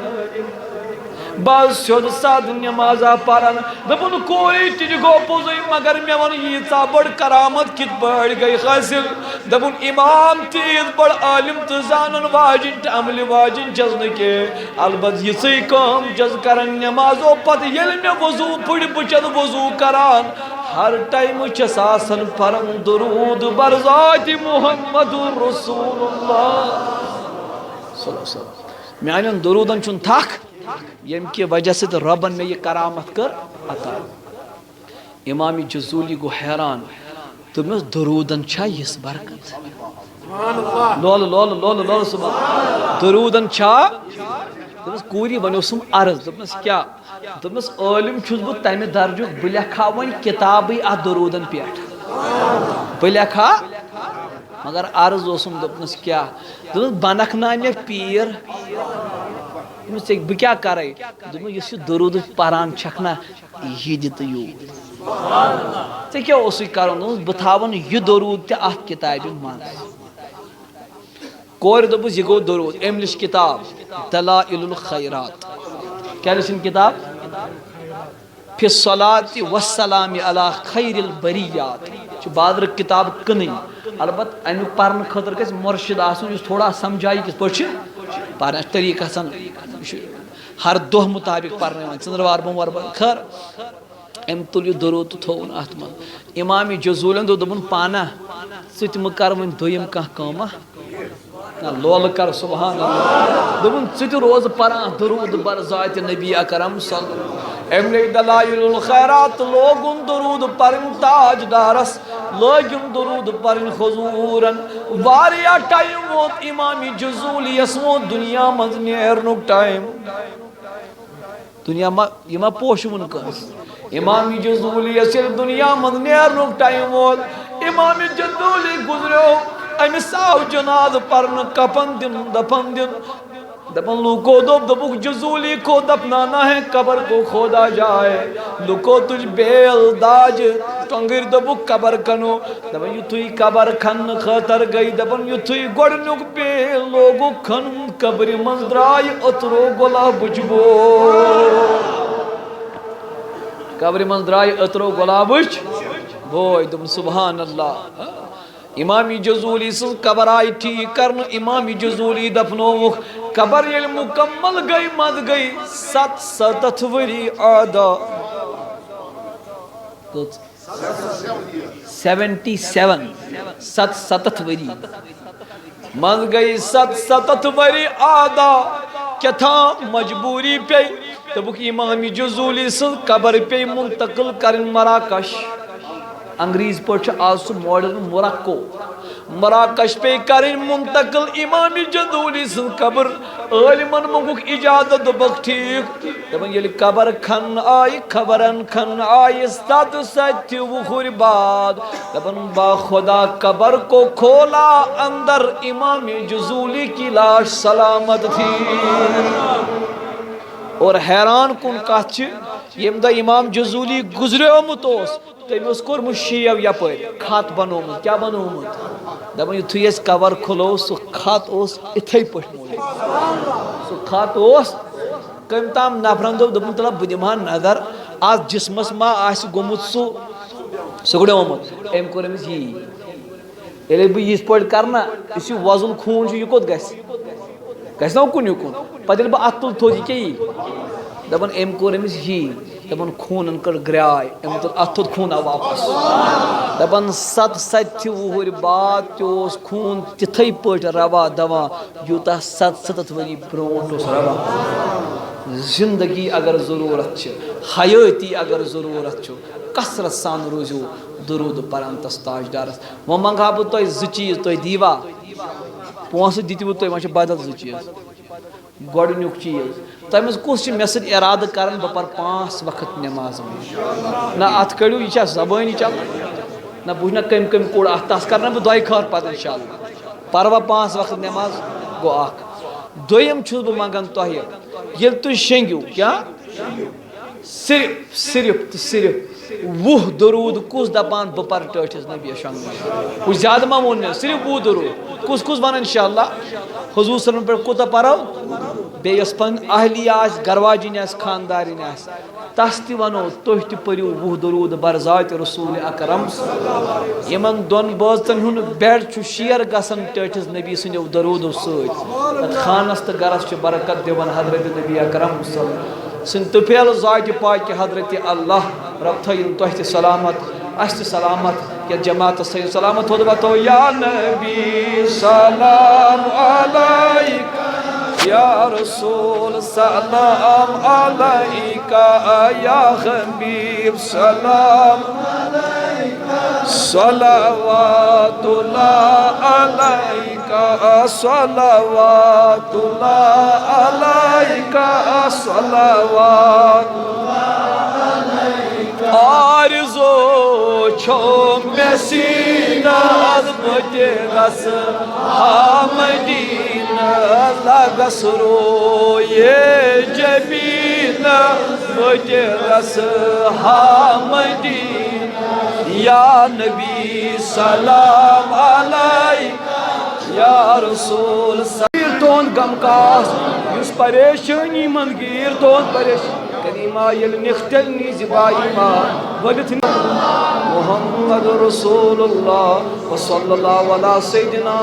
بہٕ حظ سیوٚد سادٕ نٮ۪مازا پران دپُن کوری تہِ تہِ گوٚو پوٚزُے مگر مےٚ ووٚن ییٖژاہ بٔڑ کرامت کِتھ پٲٹھۍ گٔے حٲصِل دپُن اِمام تہِ یِژ بٔڑ عٲلِم تہٕ زانن واجِنۍ تہٕ عملہِ واجِنۍ چھس نہٕ کینٛہہ البتہٕ یِژٕے کٲم چھس کران نٮ۪مازو پتہٕ ییٚلہِ مےٚ وضوٗ پھٕڑِ بہٕ چھس وضوٗ کران ہر ٹائم چھس آسان پرن درود بر ذات محمد رسول اللہ صلی اللہ علیہ وسلم میانن درودن چھن تھک یم کی وجہ سے ربن میں یہ کرامت کر عطا امام جزولی گو حیران تمس درودن چھا یس برکت لول لول لول لول سبحان درودن چھا تمس کوری ونوسم عرض دپنس کیا دپنس عالم چھس بہ تمہ درجک بہ لکھا ون کتابی ا درودن پیٹھ بہ لکھا مگر عرض اوسم دپنس کیا دپنس بنکھ نا مے پیر دپنس بہ کیا کرے دپنس یس یہ درود پران چھکھ نا یہ دت یو ژے کیا اوسُے کرُن دپنس بہ تھاون یہ درود تہ اتھ کتابہ منٛز کور دپس یہ گو درود ام لچھ کتاب دلائل الخیرات کیا لچھن کتاب فی الصلاۃ والسلام علی خیر البریات چھ بازر کتاب کٕنٕنۍ البتہ امیُک پرنہٕ خٲطرٕ گژھِ مرشد آسُن یُس تھوڑا سمجھایہِ کِتھ پٲٹھۍ چھِ پران طریقہ آسان ہر دۄہ مطابق پرناوان ژٔنٛدٕروار بوموار خٲر أمۍ تُل یہِ درود تہٕ تھووُن اَتھ منٛز امام جزوٗلن دوٚپُن پانا ژٕ تہِ مہٕ کر وۄنۍ دوٚیِم کانٛہہ کٲمہ لول کر سبحان اللہ دپُن ژٕ تہِ روز پران درود بر ذات نبی اکرم صلی أمۍ لٔگۍ دلائل الخیرات لوگُن درود پرٕنۍ تاج دارس لٲگِم درود پرٕنۍ حضوٗرن واریاہ ٹایم ووت امام جزولیس ووت دُنیا منٛز نیرنُک ٹایم دنیا ما یہ ما پوشون کٲنٛسہِ امام جزولیس ییٚلہِ دُنیا منٛز نیرنُک ٹایم ووت امام جزولی گُزریو أمِس آو جنازٕ پرنہٕ کفن دِن دفن دِن دپن لوکو دوٚپُکھ جزولی کو دفنانا ہے قبر کو کھودا جائے لوکو تُج بیل داجہِ ٹۄنٛگٕرۍ دوٚپُکھ قبر کھنو دپن یُتھُے قبر کھننہٕ خٲطرٕ گٔے دپن یُتھُے گۄڈنیُک بیل لوگُکھ کھنُن قبرِ منٛز درٛاے أترو گۄلابٕچ بوے قبرِ منٛز درٛاے أترو گۄلابٕچ بوے دوٚپُن سبحان اللہ امام جزولی سٕنٛز قبر آیہِ ٹھیٖک کرنہٕ امام جزولی دفنووُکھ قبر ییٚلہِ مُکمل گٔے منٛزٕ گٔے 77 ؤری آدا 77 ؤری منٛزٕ گٔے 77 ؤری آدا کیٛاتھام مجبوٗری پیٚیہِ دوٚپُکھ امام جزولی سٕنٛز قبر پیٚیہِ منتقل کرٕنۍ مراکش انگریز پٲٹھۍ چھُ آز سُہ ماڈٲرن مۄراکو مراکش پیٚیہِ کرٕنۍ منتقل امام جزولی سٕنٛز قبر عٲلمن منٛگُکھ اجازت دوٚپُکھ ٹھیٖک دپان ییٚلہِ قبر کھننہٕ آیہِ خبرن کھننہٕ آیہِ 67 وُہُرۍ بعد دپان با خدا قبر کو کھولا اندر امام جزولی کی لاش سلامت تھی اور حیران کُن کتھ چھِ ییٚمہِ دۄہ امام جزولی گُزریومُت اوس تٔمۍ اوس کوٚرمُت شیو یپٲرۍ خط بنومُت کیٛاہ بنومُت دپان یُتھُے أسۍ قبر کھُلوو سُہ خط اوس یِتھَے پٲٹھۍ موٗجوٗد سُہ خط اوس کٔمۍ تام نفرن دوٚپُن تلہ بہٕ دِمہٕ ہا نظر اتھ جسمس ما آسہِ گوٚمُت سُہ سُگڑیومُت أمۍ کوٚر أمِس یی ییٚلے بہٕ یِتھ پٲٹھۍ کرٕ نا یُس یہِ وۄزُل خوٗن چھُ یہِ کوٚت گژھِ نا اُکُن یُکُن پتہٕ ییٚلہِ بہٕ اتھ تُلہٕ تھوٚد یہِ کیٛاہ یی دپان أمۍ کوٚر أمِس یی دپان خوٗنن کٔڑ گرٛاے أمۍ تُل اتھ تھوٚد خوٗنا واپس دپان 67 وُہُرۍ بعد تہِ اوس خوٗن تِتھٕے پٲٹھۍ روا دوا یوٗتاہ 77 ؤری برونٛٹھ اوس روا زندگی اگر ضروٗرت چھِ حیٲتی اگر ضروٗرت چھُ کثرت سان روٗزِو درود پران تس تاجدارس وۄنۍ منٛگہٕ ہا بہٕ تۄہہِ 2 چیٖز تُہۍ دیٖوا پونٛسہٕ دِتِوٕ تُہۍ وۄنۍ چھِ بدل 2 چیٖز گۄڈٕنیُک چیٖز تۄہہِ منٛز کُس چھُ مےٚ سۭتۍ اِرادٕ کران بہٕ پرٕ 5 وقت نٮ۪ماز نہ اتھ کٔڑِو یہِ چھا زبٲنی چلان نہ بوجھنا کم کم کوڑ اتھ تس کرنا بہ دۄیہِ خٲر پتہٕ انشاءاللہ پروا 5 وقت نماز گو اکھ دویم چھُس بہ منگان تۄہہِ ییٚلہِ تُہۍ شنگِو کیا صرف 20 درود کس دپان بہ پر ٹٲٹھس نبی شنگ کچھ زیادہ ما وون صرف 20 درود کس ون انشاءاللہ حضور صلی اللہ علیہ وسلم پہ کوتاہ پرو بیس پن اہلیہ آس گرواجین آس خاندارین آس تس تہ ونو تُہۍ تہ پٔرِو 20 درود بر ذات رسول اکرم یمن دون بٲژن ہُنٛد بیڈ چھُ شیر گژھان ٹٲٹھس نبی سٕنٛدیو درودو سۭتۍ خانس تہ گرس چھُ برکت دِوان حضرت نبی اکرم سٕنٛدۍ تفیل ذاتہِ پاکہِ حضرت اللہ رب تھٲیِن تۄہہِ تہِ سلامت اس تہِ سلامت یا جماعتس تھٲیِن سلامت خود بتو یا نبی سلام علیک یا رسول سلام علیکہ یا حبیب سلام صلوات اللہ علیکہ صلوات اللہ علیکہ صلوات آرزو چھو میں سینہ بجے رس مدینہ لگس رو یہ جبین بجے رس مدینہ یا نبی سلام علیکہ یا رسول سلام تون غم کاس یس پریشانی من گیر تون پریشانی کریمہ یل نختل نیز بائی ما ولت محمد رسول اللہ وصلی اللہ علیہ سیدنا